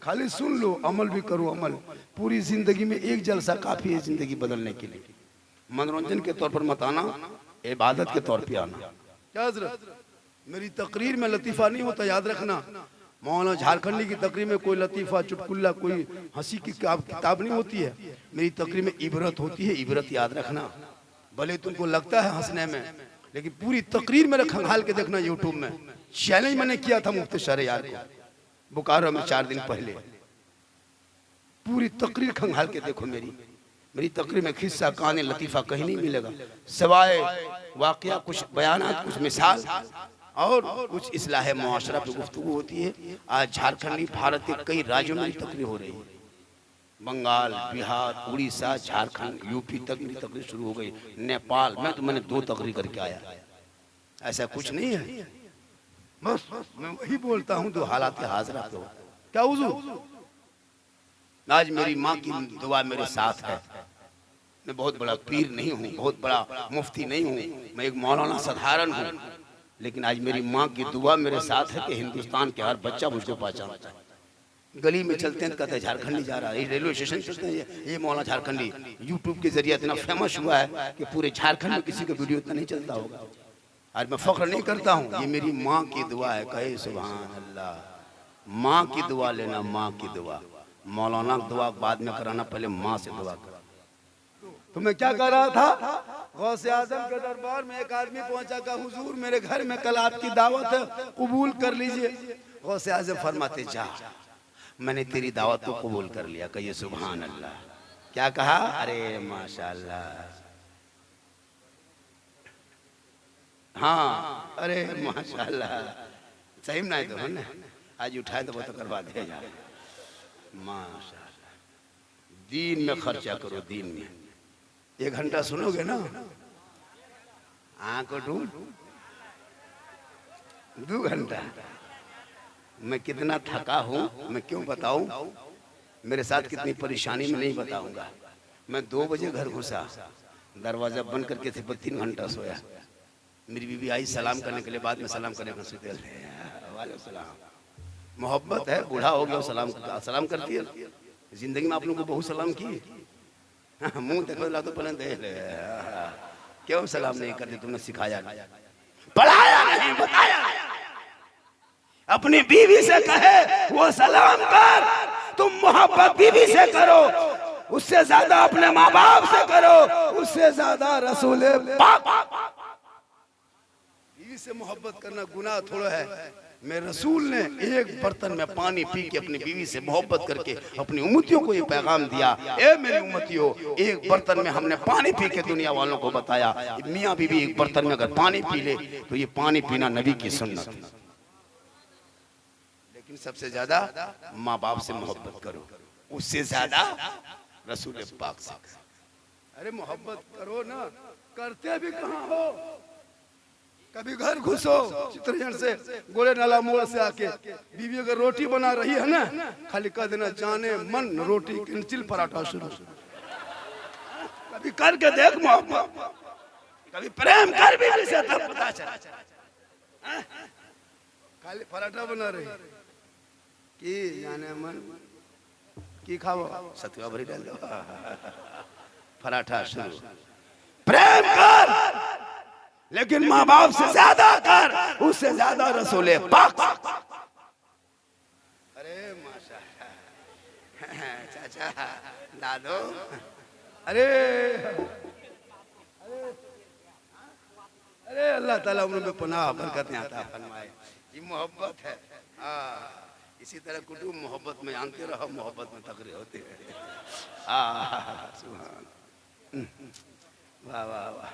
खाली सुन लो, अमल भी करो। अमल पूरी जिंदगी में एक जलसा काफी है जिंदगी बदलने के लिए। मनोरंजन के तौर पर मत आना, इबादत के तौर पे आना। क्या हजरत मेरी तकरीर में लतीफा नहीं होता, याद रखना। मौलाना झारखंडी की तकरीर में कोई लतीफा चुटकुल्ला कोई हंसी की किताब नहीं होती है। मेरी तकरीर में इबरत होती है, इबरत याद रखना। भले तुमको लगता है हंसने में, लेकिन पूरी तकरीर मेरे खंगाल के देखना। यूट्यूब में चैलेंज मैंने किया था मुफ्ती शहरयार को बोकारो में 4 दिन पहले। पूरी तकरीर खंगाल के देखो। मेरी तकरीर में खिस्सा कहानी लतीफा कहीं नहीं मिलेगा, सिवाय वाकया कुछ बयानात कुछ मिसाल और कुछ इस्लाह मुआशरा पे गुफ्तगू होती है। आज झारखंडी भारत के कई राज्यों में तकरीर हो रही है, बंगाल, बिहार, उड़ीसा, झारखंड, यूपी तक मेरी तकरीर शुरू हो गई, नेपाल में तो मैंने 2 तकरीर करके आया। ऐसा कुछ नहीं है, बस मैं वही बोलता हूँ जो हालात हाजिर पे हो। क्या हुजूर, आज मेरी माँ की दुआ मेरे साथ है। मैं बहुत बड़ा पीर नहीं हूँ, बहुत बड़ा मुफ्ती नहीं हूँ, मैं एक मौलाना साधारण हूँ, लेकिन आज मेरी माँ की दुआ मेरे साथ है कि हिंदुस्तान के हर बच्चा मुझको पहचानता है। गली में चलते हैं कहते हैं झारखंडी जा रहा है, रेलवे स्टेशन चलते हैं ये मौलाना झारखंडी। यूट्यूब के जरिए इतना फेमस हुआ है कि पूरे झारखंड में किसी का वीडियो इतना नहीं चलता होगा। आज मैं फख्र नहीं करता हूँ, ये मेरी माँ की दुआ है। कहे सुभान अल्लाह, माँ की दुआ लेना, माँ की दुआ। मौलाना दुआ बाद में कराना, पहले माँ से दुआ करा। तो मैं क्या कर रहा था, गौसे आजम के दरबार में एक आदमी पहुंचा, कहा हुजूर मेरे घर में कल आपकी दावत है, कबूल कर लीजिए। गौसे आजम फरमाते जा, मैंने तेरी दावत को कबूल कर लिया। कहिए सुभान अल्लाह। क्या कहा, अरे माशाअल्लाह, हाँ अरे माशाअल्लाह, सही में नहीं तो है ना, आज उठाए तो वो तो करवा दे यार। माशाअल्लाह, दीन में खर्चा करो, दीन में 1 घंटा सुनोगे ना, आंख ढूंढ 2 घंटा। मैं कितना थका हूँ मैं क्यों बताऊं, मेरे साथ कितनी परेशानी में नहीं बताऊंगा। मैं 2 बजे घर घुसा, दरवाजा बंद करके थे, 3 घंटा सोया। मेरी बीवी आई सलाम करने के लिए, बाद में सलाम करने का सोते वाले सलाम। मोहब्बत है, बूढ़ा हो गया सलाम करती है। जिंदगी में आप लोगों को बहुत सलाम की, मुंह देखो ला तो पहले देख ले, क्यों सलाम नहीं करते, तुमने सिखाया नहीं, पढ़ाया नहीं, बताया। अपनी बीवी से कहे वो सलाम कर, तुम मोहब्बत बीवी से करो, उससे ज्यादा अपने माँ बाप से करो, उससे ज्यादा रसूल पाक। बीवी से मोहब्बत करना गुनाह थोड़ा है। मेरे रसूल ने एक बर्तन में पानी पी के अपनी बीवी से मोहब्बत करके अपनी उम्मतियों को ये पैगाम दिया, ए मेरी उम्मतियों, एक बर्तन में हमने पानी पी के दुनिया वालों को बताया, मियाँ बीवी एक बर्तन में अगर पानी पी ले तो ये पानी पीना नबी की सुन्नत है। लेकिन सबसे ज्यादा माँ बाप से मोहब्बत करो, उससे ज्यादा रसूल पाक से। अरे मोहब्बत करो ना, करते भी कहाँ हो। कभी घर घुसो चित्रजन से, गोले नाला मोड़ से आके बीवी अगर रोटी बना रही है ना, खाली कह देना जाने मन रोटी कैंसिल, पराठा शुरू। कभी करके देख मोहब्बत, कभी प्रेम कर बीवी से, तब पता चला। खाली पराठा बना रही की जाने मन की खाओ, सतुआ भरी डाल दो, पराठा शुरू। प्रेम कर, लेकिन माँ बाप से ज्यादा कर, उससे ज्यादा रसूले पाक। अरे माशाअल्लाह, चाचा दादो, अरे अरे अल्लाह ताला उम्र में पनाह बरकतें अता फरमाए। ये मोहब्बत है। इसी तरह कुटुंब मोहब्बत में जानते रहो, मोहब्बत में तकरीर होते हैं। सुभान, वाह वाह वाह।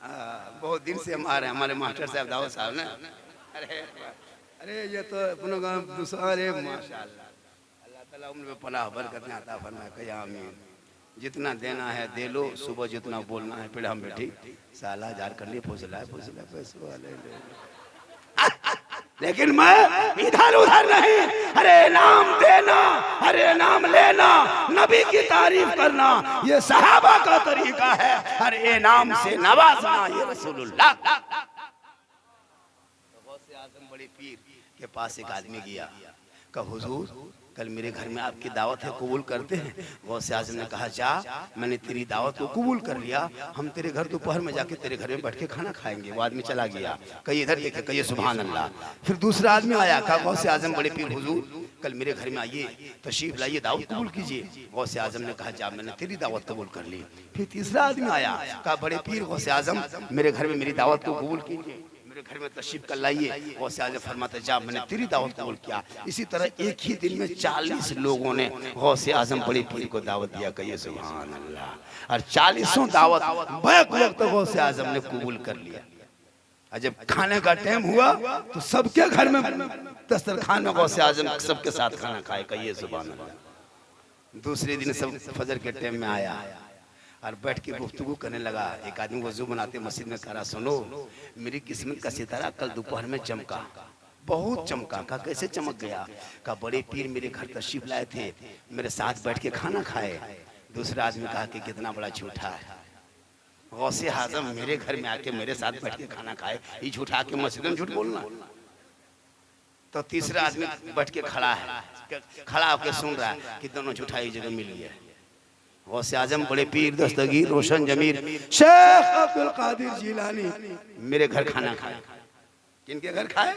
बहुत दिन से हम आ रहे हैं, हमारे मास्टर साहब दाऊद साहब ने, अरे ये तो दूसरा, अरे माशाअल्लाह, अल्लाह ताला उम्र में पनाह बरकतें अता फरमाए। कहिए आमीन। जितना देना है दे लो, सुबह जितना बोलना है फिर हम बैठी साला जार कर लिए, फौसला पैसे वाले, लेकिन मैं इधर उधर नहीं। अरे नाम देना, अरे नाम लेना, नबी की तारीफ करना, ये सहाबा का तरीका है। अरे नाम से नवाजना, ये रसूलुल्लाह। गौसे आजम बड़े पीर के पास एक आदमी गया, कहा हुजूर कल मेरे घर में आपकी दावत है, कबूल करते हैं। गौसे आजम ने कहा जा, मैंने तेरी दावत को कबूल कर लिया, हम तेरे घर दोपहर में जाके तेरे घर में बैठ के खाना खाएंगे। वो आदमी चला गया, कहीं इधर देखे, कहिए सुभान अल्लाह। फिर दूसरा आदमी आया, कहा गौसे आजम बड़े पीर हुजूर कल मेरे घर में आइए, तशरीफ लाइए, दावत कबूल कीजिए। गौसे आजम ने कहा जा, मैंने तेरी दावत कबूल कर ली। फिर तीसरा आदमी आया, कहा बड़े पीर गौसे आजम मेरे घर में मेरी दावत को कबूल कीजिए, मेरे घर में तशरीफ कर लाइए। गौसे आजम फरमाते जा, मैंने तेरी दावत कबूल किया। इसी तरह एक ही दिन में 40 लोगों ने गौसे आजम बड़े पीर को दावत दिया। कहिए सुभान अल्लाह। और 40 दावत बैक वक्त गौसे आजम ने कबूल कर लिया। और जब खाने का टाइम हुआ तो सबके घर में दस्तरखान में गौसे आजम सबके साथ खाना खाए, कहिए सुभान अल्लाह। दूसरे दिन सब फजर के टाइम में आया और बैठ के गुफ्तगू करने लगा। एक आदमी वजू बनाते मस्जिद में कहा, सुनो मेरी किस्मत का सितारा कल दोपहर में चमका, बहुत चमका। का कैसे चमक गया? का बड़े पीर मेरे घर तशरीफ लाए थे, मेरे साथ बैठ के खाना खाए। दूसरा आदमी कहा कि कितना बड़ा झूठा है, गौसे आजम मेरे घर में आके मेरे साथ बैठ के खाना खाए, ये झूठा के मस्जिद में झूठ बोलना। तो तीसरा आदमी बैठ के खड़ा है, खड़ा होकर सुन रहा है कि दोनों झूठा एक जगह मिली है। गौसे आजम बड़े पीर दस्तगीर रोशन जमीर शेख अब्दुल कादिर जिलानी मेरे घर खाना खाए। किनके घर खाए?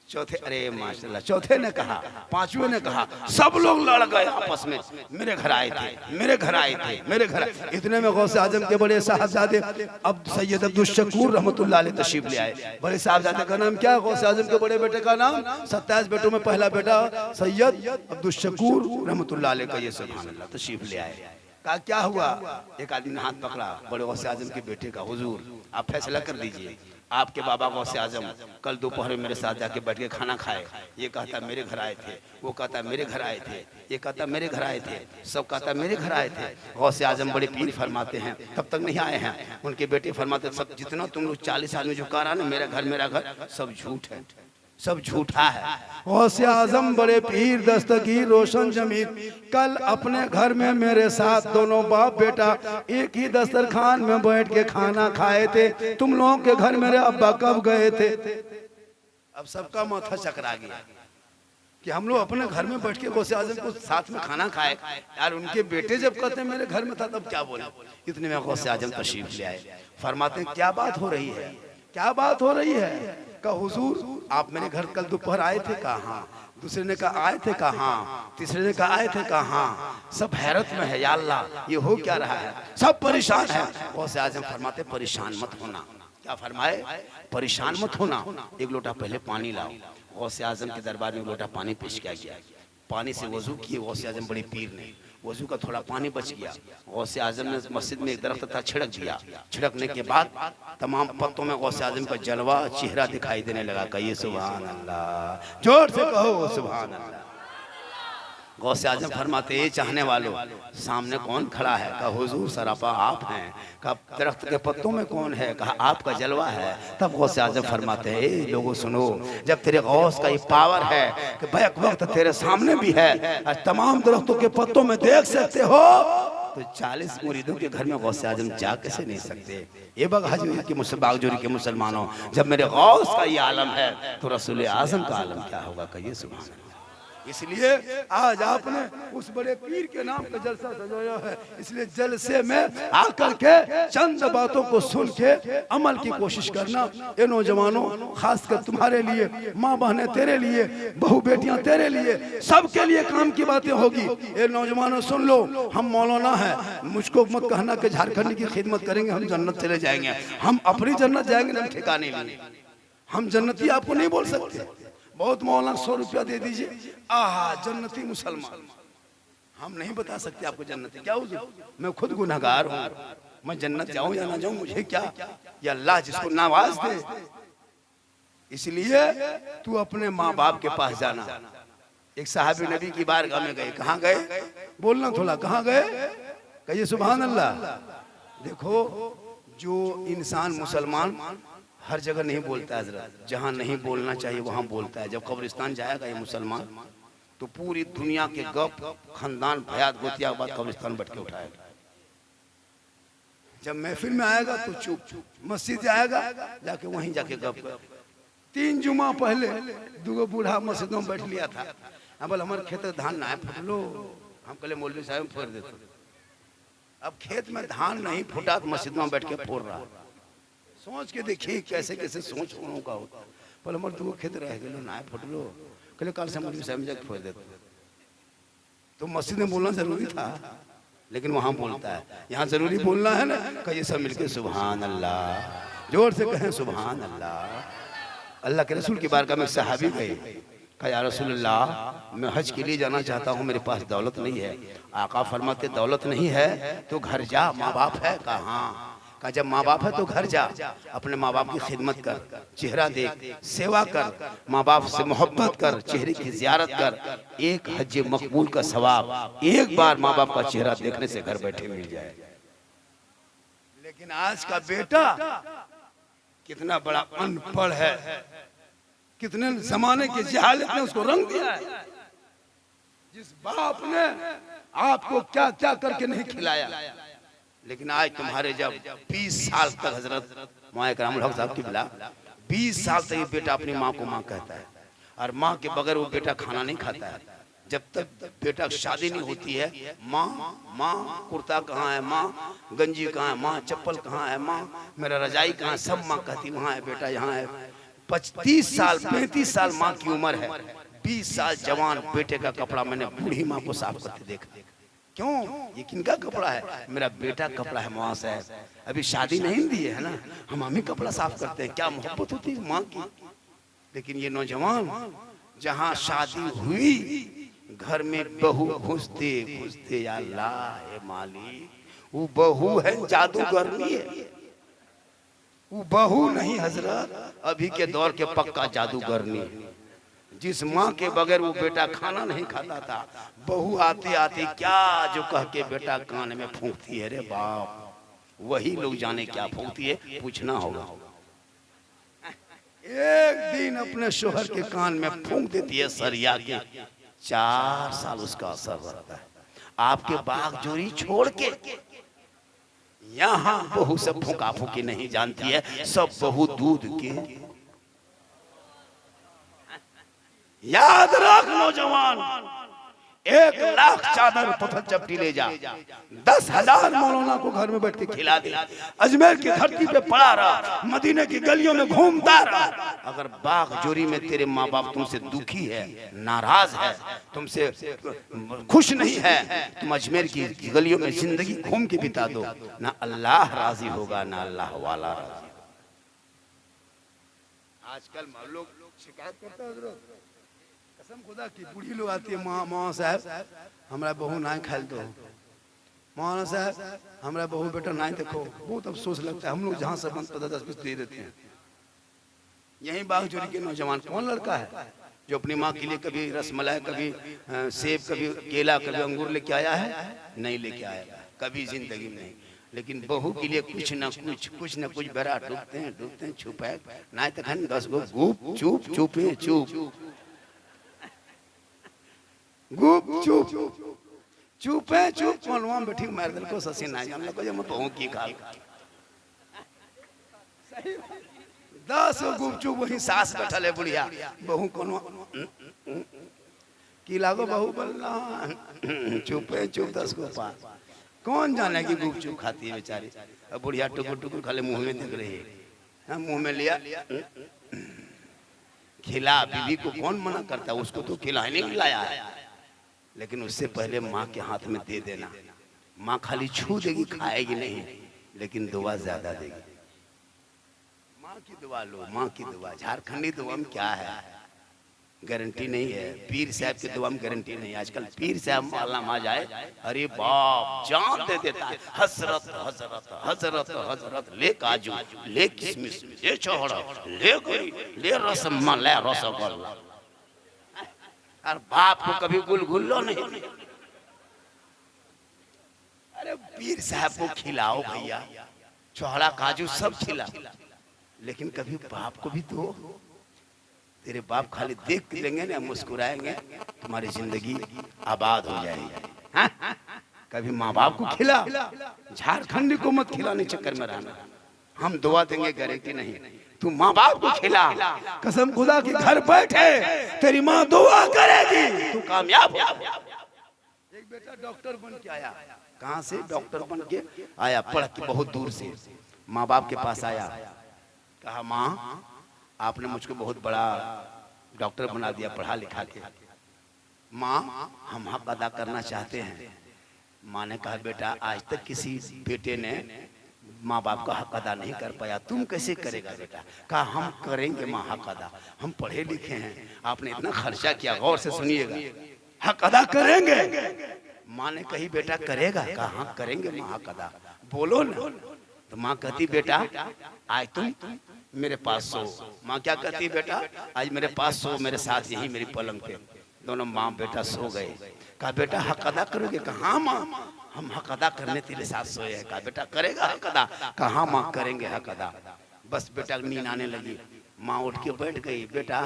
चौथे, अरे माशाल्लाह, चौथे ने कहा, पांचवें ने कहा, सब लोग लड़ गए आपस में, मेरे घर आए थे, मेरे घर आए थे, मेरे घर। इतने में गौसे आजम के बड़े साहबजादे अब सैयद अब्दुल शकूर रहमतुल्लाह अलैह तशरीफ ले आए। बड़े साहबजादे का नाम क्या? गौसे आजम के बड़े बेटे का नाम, 27 बेटों में पहला बेटा सैयद अब्दुल शकूर रहमतुल्लाह अलैह का, ये सुभान अल्लाह तशरीफ ले आए। कहा क्या हुआ? एक आदमी ने हाथ पकड़ा बड़े गौसे आजम के बेटे का, हुजूर आप फैसला कर दीजिए, आपके बाबा गौसे आजम कल दोपहर में मेरे साथ जाके बैठ के खाना खाए। ये कहता मेरे घर आए थे, वो कहता मेरे घर आए थे, ये कहता मेरे घर आए थे, सब कहता मेरे घर आए थे। गौसे आजम बड़े पीर फरमाते हैं तब तक नहीं आए हैं। उनके बेटे फरमाते सब जितना तुम लोग 40 आदमी जो कह रहा ना मेरा घर, सब झूठ है, सब झूठा है। गौसे आजम बड़े पीर दस्तगीर रोशन जमीर कल अपने घर में मेरे साथ दोनों बाप बेटा एक ही दस्तरखान में बैठ के खाना खाए थे। तुम लोगों के घर मेरे अब्बा कब गए थे? अब सबका माथा चकरा गया कि हम लोग अपने घर में बैठ के गौसे आजम को साथ में खाना खाए, यार उनके बेटे जब कहते मेरे घर में था तब क्या बोले। इतने में गौसे आजम तशरीफ ले आए। फरमाते हैं क्या बात हो रही है, क्या बात हो रही है? का हुजूर आप मेरे घर कल दोपहर आए थे? कहा। दूसरे ने कहा आए थे? कहा। तीसरे ने कहा आए थे? कहा। सब हैरत में है, या अल्लाह ये हो क्या रहा है, सब परेशान है। गौसे आजम फरमाते परेशान मत होना। क्या फरमाए? परेशान मत होना, एक लोटा पहले पानी लाओ। गौसे आजम के दरबार में लोटा पानी पेश किया गया, पानी से वजू किए गौसे आजम बड़े पीर ने। वजू का थोड़ा पानी बच गया, गौसे आजम ने मस्जिद में एक दरख्त था छिड़क दिया। छिड़कने के बाद तमाम पत्तों में गौसे आजम का जलवा चेहरा दिखाई देने लगा। कहिए सुभान अल्लाह, जोर से कहो सुभान अल्लाह। गौसे आजम फरमाते ये चाहने वालों सामने कौन खड़ा है? कहा हुजूर सरापा आप हैं। कहा दरख्त के पत्तों में कौन है? कहा आपका जलवा है। तब गौसे आजम फरमाते हैं लोगों सुनो, जब तेरे गौस का ये पावर है कि बैक वक्त तेरे सामने भी है और तमाम दरख्तों के पत्तों में देख सकते हो, तो 40 मुरीदों के घर में गौसे आजम जा कैसे नहीं सकते? ये बागजोरी के मुसलमानों, जब मेरे गौस का ये आलम है तो रसूल आजम का आलम क्या होगा? कहिए सुभान अल्लाह। इसलिए आज आपने उस बड़े पीर के नाम का जलसा सजाया है, इसलिए जलसे में आकर के चंद बातों को सुन के अमल की कोशिश करना। ये नौजवानों, खासकर तुम्हारे लिए, माँ बहनें तेरे लिए, बहू बेटियां तेरे लिए, सबके लिए काम की बातें होगी। ये नौजवानों सुन लो, हम मौलाना है, मुझको मत कहना कि झारखंड की खिदमत करेंगे हम जन्नत चले जाएंगे। हम अपनी जन्नत जाएंगे, हम ठिकाने लिए। हम जन्नती आपको नहीं बोल सकते। बहुत मौलाना 100 रुपया दे दीजिए, आहा जन्नती मुसलमान। हम नहीं बता सकते आपको जन्नती क्या हो। मैं खुद गुनहगार हूँ, मैं जन्नत जाऊं या ना जाऊं मुझे क्या, या अल्लाह जिसको नवाज दे। इसलिए तू अपने माँ बाप के पास जाना। एक साहबी नबी की बारगाह में गए, कहाँ गए? बोलना थोड़ा, कहाँ गए? कहिए सुभान अल्लाह। देखो जो इंसान मुसलमान हर जगह नहीं बोलता है हजरत, जहाँ नहीं बोलना चाहिए वहाँ बोलता है। जब कब्रिस्तान जाएगा ये मुसलमान तो पूरी दुनिया के गप खानदान भयात गोतिया के बाद कब्रिस्तान बैठ के उठाएगा। जब महफिल में आएगा तो चुप, मस्जिद जाएगा जाके वहीं जाके गप। 3 जुमा पहले 2 बूढ़ा मस्जिदों में बैठ लिया था। बोले हमारे खेत धान ना फुट लो, हम कहले मौलवी साहब फोड़ देते। अब खेत में धान नहीं फुटा तो मस्जिद में बैठ के फोड़ रहा। सोच के देखिए कैसे कैसे सोच उन्हों का होता। बोले हमारे 2 खेत रह गए ना फुट लो, कहले कल से मौलवी साहब जाके फोड़ देते। तो मस्जिद में बोलना जरूरी था, लेकिन वहां बोलता है। यहाँ जरूरी बोलना है ना, कहिए सब मिलके सुभान अल्लाह, जोर से कहें सुभान अल्लाह। अल्लाह के रसूल की बारगाह में सहाबी गए, कहा या रसूलल्लाह मैं हज के लिए जाना चाहता हूँ, मेरे पास दौलत नहीं है। आका फरमाते दौलत नहीं है तो घर जा, माँ बाप है? कहा कहा जब माँ बाप है तो घर जा, अपने माँ बाप की खिदमत कर, चेहरा देख, सेवा कर, माँ बाप से मोहब्बत कर, चेहरे की जियारत कर, एक हज मकबूल का सवाब एक बार माँ बाप का चेहरा देखने से घर बैठे मिल जाए। लेकिन आज का बेटा कितना बड़ा अनपढ़ है, कितने जमाने के जहालत ने उसको रंग दिया है। जिस बाप ने आपको क्या क्या करके नहीं खिलाया, लेकिन आज तुम्हारे जब 20 साल तक हजरत मौलाना करामुल हक साहब की बिला 20 साल तक ये बेटा अपनी माँ को माँ कहता है, और माँ के बगैर वो बेटा खाना नहीं खाता है। जब तक बेटा शादी नहीं होती है, माँ माँ कुर्ता कहाँ है, माँ गंजी कहाँ है, माँ चप्पल कहाँ है, माँ मेरा रजाई कहाँ है, सब माँ कहती वहाँ है बेटा यहाँ है। 35 साल 35 साल माँ की उम्र है, 20 साल जवान बेटे का कपड़ा मैंने बूढ़ी माँ को साफ करते देखा। क्यों? ये किनका कपड़ा है? मेरा बेटा कपड़ा है मौलाना साहब, अभी शादी नहीं दी है ना, हम ही कपड़ा साफ करते हैं। क्या मोहब्बत होती है माँ की। लेकिन ये नौजवान जहाँ शादी हुई, घर में बहू घुसते घुसते या अल्लाह मालिक, वो बहू है जादूगरनी है, वो बहू नहीं हजरत, अभी के दौर के पक्का जादूगरनी। जिस माँ के बगैर वो बेटा खाना नहीं खाता था, बहू आते आते क्या जो कह के बेटा कान में फूंकती है, रे बाप वही लोग जाने क्या फूंकती है, पूछना होगा। एक दिन अपने शोहर के कान में फूंक देती है सरिया के, 4 साल उसका असर रहता है। आपके बाग जोरी छोड़ के यहाँ बहू से फूका फूकी नहीं जानती है, सब बहू दूध के। याद रख नौजवान, 1 लाख चादर पत्थर चपटी ले जा, 10,000 मौलाना को घर में बैठ के खिला दे, अजमेर की धरती पे पड़ा रहा, मदीने की गलियों में घूमता रहा। अगर बाग जोरी में तेरे माँ बाप तुमसे दुखी है, नाराज है, तुमसे खुश नहीं है, तुम अजमेर की गलियों में जिंदगी घूम के बिता दो, ना अल्लाह राजी होगा ना अल्लाह वाला राजी। आजकल लोग शिकायत करते हैं, कसम खुदा की बूढ़ी लोग आती है, मौलाना साहब हमारा बहू ना खाल दो, मौलाना साहब हमारा बहू बेटा ना देखो। बहुत अफसोस लगता है, हम लोग जहाँ से 10-20 दे देते हैं। यही बागजोरी के नौजवान कौन लड़का है जो अपनी माँ के लिए कभी रसमलाई, कभी सेब, कभी केला, कभी अंगूर लेके आया है? नहीं लेके आया कभी जिंदगी में नहीं। लेकिन बहू के लिए कुछ न कुछ बड़ा डूबते हैं छुपा ना, तो 10 गो गुप चुप चुपे चुप गुप चुप चुपे चुप मनवा बैठी मार दिल को ससी ना हम लोग हम बहू की खा 10 गुप चुप वही सास बैठल है बुढ़िया, बहू कौन की लागो बहू बल्ला चुपे चुप 10 गो पास, कौन जाने की गुप चुप खाती है बेचारी। अब बुढ़िया टुकुर टुकुर खाली मुंह में देख रही है, मुंह में लिया खिला। बीवी को कौन मना करता है, उसको तो खिलाने के लाया है, लेकिन उससे पहले माँ के हाथ में दे देना। माँ खाली छू देगी, खाएगी नहीं, लेकिन दुआ ज्यादा देगी। माँ की दुआ लो, माँ की दुआ। झारखंडी दुआ में क्या है, गारंटी नहीं है। पीर साहब की दुआ में गारंटी नहीं है। आजकल पीर साहब मोहल्ला में जाए, अरे बाप जान दे देता है। हजरत हजरत हजरत हजरत ले काजू, ले किशमिश, ले छोड़ा, ले गई, ले रसमलाई, रसगुल्ला। और बाप को कभी गुलगुल्लो नहीं। अरे पीर साहब को खिलाओ भैया, छोड़ा काजू सब खिला, लेकिन कभी बाप को भी दो। तेरे बाप खाली देख लेंगे ना, मुस्कुराएंगे, तुम्हारी जिंदगी आबाद हो जाएगी। हाँ? कभी माँ बाप को खिला, झारखंडी को मत खिलाने चक्कर में रहना। हम दुआ देंगे, गारंटी नहीं। तू माँ बाप को खिला, कसम खुदा की घर बैठे तेरी माँ दुआ करेगी, तू कामयाब हो। एक बेटा डॉक्टर बन के आया, कहाँ से डॉक्टर बन के आया, पढ़ के बहुत दूर से माँ बाप के पास आया। कहा माँ आपने मुझको बहुत बड़ा डॉक्टर बना दिया पढ़ा लिखा के, माँ हम हक अदा करना चाहते हैं। माँ ने कहा बेटा आज तक किसी बेटे ने माँ बाप का हक अदा नहीं कर पाया, तुम कैसे करेगा बेटा? कहा हम करेंगे माँ हक अदा, हम पढ़े लिखे हैं, आपने इतना खर्चा किया, गौर से सुनिएगा, हक अदा करेंगे। माँ ने कही बेटा करेगा? कहा हाँ करेंगे माँ हक अदा। बोलो ना, तो माँ कहती बेटा आज तुम मेरे पास सो। माँ क्या कहती बेटा आज मेरे पास सो, मेरे साथ यही मेरी पलंग पे। दोनों माँ बेटा सो गए। कहा बेटा हक अदा करोगे? कहा हाँ माँ हम हक अदा करने तेरे साथ सोए हैं। कहा बेटा करेगा हक अदा? कहा हाँ माँ करेंगे हक अदा। बस बेटा नींद आने लगी, माँ उठ के बैठ गई। बेटा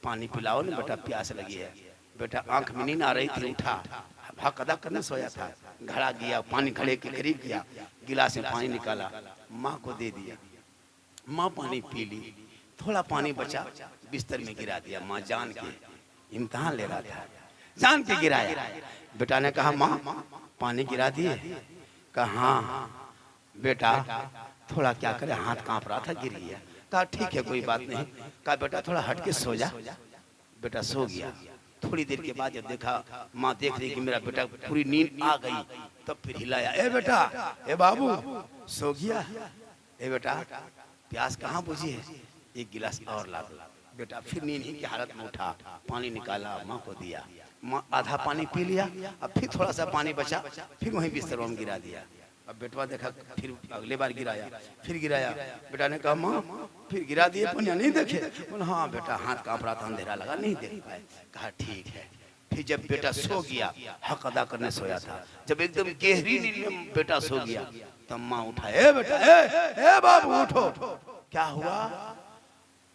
पानी पिलाओ ना बेटा, प्यास लगी है। बेटा आंख में नींद आ रही थी, उठा, हक अदा करने सोया था। घड़ा गया, पानी घड़े के करीब गया, गिलास में पानी निकाला, माँ को दे दिया। माँ पानी पी ली, थोड़ा पानी बचा, बिस्तर में गिरा दिया। माँ जान के इम्तिहान ले रहा था, जान के गिराया। बेटा ने कहा माँ पानी गिरा दिए? कहा हाँ। बेटा थोड़ा क्या करे, हाथ कांप रहा था, गिर गया। कहा ठीक है कोई बात नहीं। कहा बेटा थोड़ा हट के सो जा। बेटा सो गया। थोड़ी देर के बाद जब देखा, माँ देख रही कि मेरा बेटा पूरी नींद आ गई, तब फिर हिलाया, ए बेटा ए बाबू सो गया? ए बेटा प्यास कहाँ बुझी है, एक गिलास और ला दो। बेटा फिर नींद ही की हालत में उठा, पानी निकाला, माँ को दिया। माँ आधा पानी पी लिया, अब फिर थोड़ा सा पानी बचा, फिर वहीं बिस्तर में गिरा दिया। अब बेटवा देखा, फिर अगले बार गिराया, फिर गिराया। बेटा ने कहा माँ फिर गिरा दिए पनिया नहीं देखे? बोला हाँ बेटा हाथ कांप रहा था, अंधेरा लगा नहीं देख पाए। कहा ठीक है। फिर जब बेटा सो गया, हक अदा करने सोया था, जब एकदम गहरी नींद में बेटा सो गया, तब माँ उठा, ए बेटा ए बाबू उठो। क्या हुआ?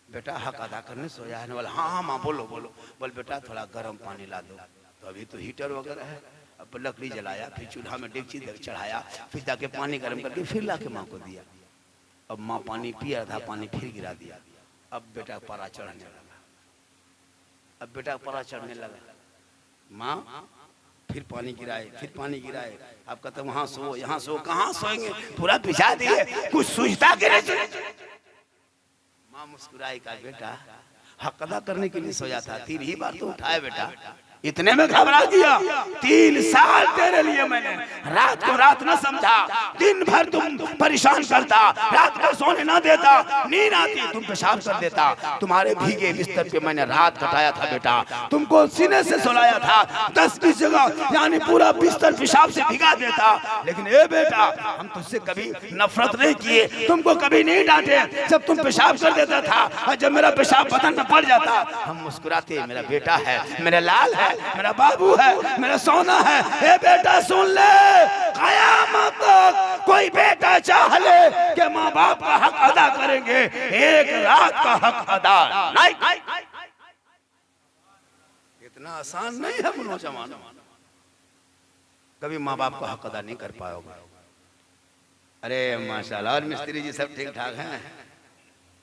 बेटा हक अदा करने सोया है। बोला हाँ हाँ माँ बोलो बोलो। बोल बेटा थोड़ा गर्म पानी ला दो। तो अभी तो हीटर वगैरह है। अब लकड़ी जलाया, फिर चूल्हा में डेगची चढ़ाया, फिर जाके पानी गर्म करके फिर लाके माँ को दिया। अब माँ पानी पिया था, पानी फिर गिरा दिया। अब बेटा पारा चढ़ने लगा, अब बेटा पारा चढ़ने लगा। माँ फिर पानी गिराए, फिर पानी गिराए। अब कहते वहां सो यहाँ सो, कहाँ सोएंगे, पूरा बिछा दिए, कुछ सूझता के नहीं। माँ मुस्कुराई, का बेटा हक अदा करने के लिए सोया था, 3 ही बार तो उठाया बेटा, इतने में घबरा गया। 3 साल तेरे लिए मैंने रात को रात न समझा, दिन भर तुम परेशान करता, रात को सोने न देता, नींद आती तुम पेशाब कर देता, तुम्हारे भीगे बिस्तर पे मैंने रात कटाया था बेटा, तुमको सीने से सुलाया था, 10-20 जगह यानी पूरा बिस्तर पेशाब से भिगा देता। लेकिन ए बेटा हम तुझसे कभी नफरत नहीं किए, तुमको कभी नहीं डांटे। जब तुम पेशाब कर देता था और जब मेरा पेशाब बदन में पड़ जाता, हम मुस्कुराते, मेरा बेटा है, मेरा लाल है, मेरा बाबू है, मेरा सोना है। ए बेटा सुन ले, कयामत तक कोई बेटा चाह ले कि माँ बाप का हक अदा करेंगे, एक रात का हक अदा नहीं। इतना आसान नहीं है नौजवान, कभी माँ बाप का हक अदा नहीं कर पाओगे। अरे माशाल्लाह, और मिस्त्री जी सब ठीक ठाक हैं?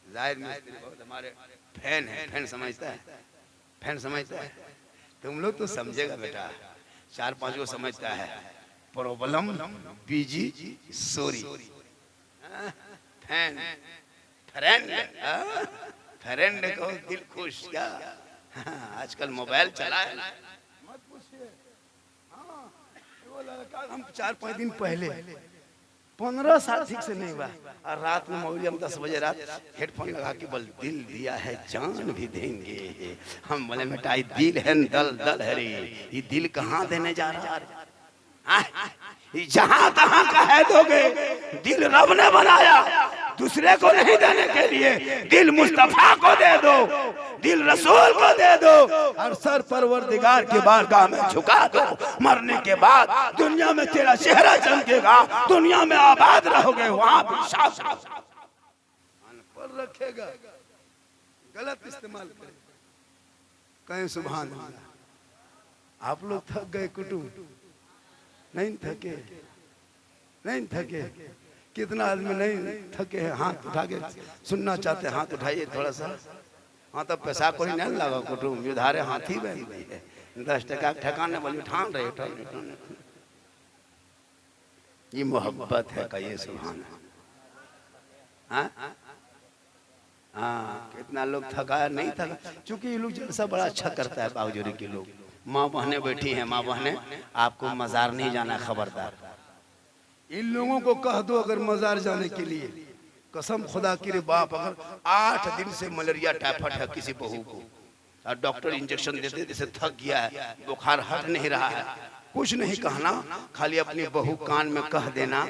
जाहिर मिस्त्री बहुत हमारे फैन है, फैन समझता है, फैन समझता है। तुम लोग तो समझेगा बेटा, 4-5 को समझता है। प्रॉब्लम बीजी सोरी, फैन फ्रेंड, फ्रेंड को दिल खुश। क्या आजकल मोबाइल चला है, मत पूछिए। वो लड़का हम 4-5 दिन पहले 15 साल ठीक से नहीं हुआ, और रात में मौलिया में 10 बजे रात हेडफोन लगा के बोल दिल दिया है जान भी देंगे। हम बोले बेटा ये दिल है दल दल है रे, ये दिल कहाँ देने जा रहा है? जहां तहां का है दोगे, दिल रब ने बनाया दूसरे को नहीं देने के लिए। दिल मुस्तफा को दे दो, दिल रसूल को दे दो, और सर परवरदिगार के बारगाह में झुका दो। मरने के बाद दुनिया में तेरा चेहरा चमकेगा, दुनिया में आबाद रहोगे, वहां भी शासन पर रखेगा। गलत इस्तेमाल करे, कहें सुभान अल्लाह। आप लोग थक गए कुटुंब? नहीं थके, नहीं थके। कितना आदमी नहीं थके हैं? हाथ उठा के सुनना चाहते हैं, हाथ उठाइए थोड़ा सा। हाँ तो पैसा कोई नहीं लगा, कुटुंब युधारे हाथी बहन गई है, 10 टका ठकाने वाली ठान रहे, ये मोहब्बत है का ये सुभान। हाँ कितना लोग थकाया नहीं थका, क्योंकि ये लोग जलसा बड़ा अच्छा करता है बावजूद के लोग। माँ बहनें बैठी हैं, माँ बहनें आपको मजार नहीं जाना, खबरदार। इन लोगों को कह दो अगर मजार जाने के लिए, कसम खुदा की रे बाप, अगर 8 दिन से मलेरिया टाइफाइड है किसी बहू को, और डॉक्टर इंजेक्शन देते जैसे थक गया है, बुखार हट नहीं रहा है, कुछ नहीं कहना, खाली अपनी बहू कान में कह देना,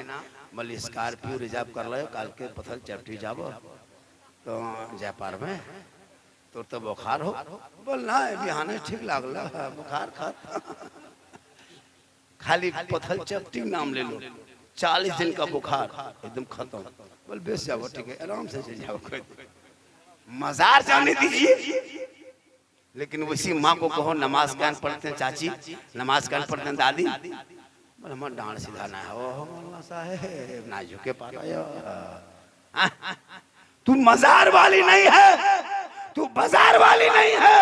बोले स्कॉर्पियो रिजर्व कर लो, काल के पथल चपटी जाबो तो जयपार में तो बुखार हो। बोल ना बिहाने ठीक लागल बुखार खा खाली पथल चपटी नाम ले लो, 40 दिन का बुखार एकदम खत्म। बोल बेस जाओ, ठीक है आराम से जाओ, कोई मजार जाने दीजिए। लेकिन उसी माँ को कहो नमाज कान पढ़ते हैं चाची, नमाज कान पढ़ते हैं दादी, बोले हमारा डांड सीधा ना हो मौलाना साहेब ना झुके पा रहा। तू मजार वाली नहीं है, तू बाजार वाली नहीं है।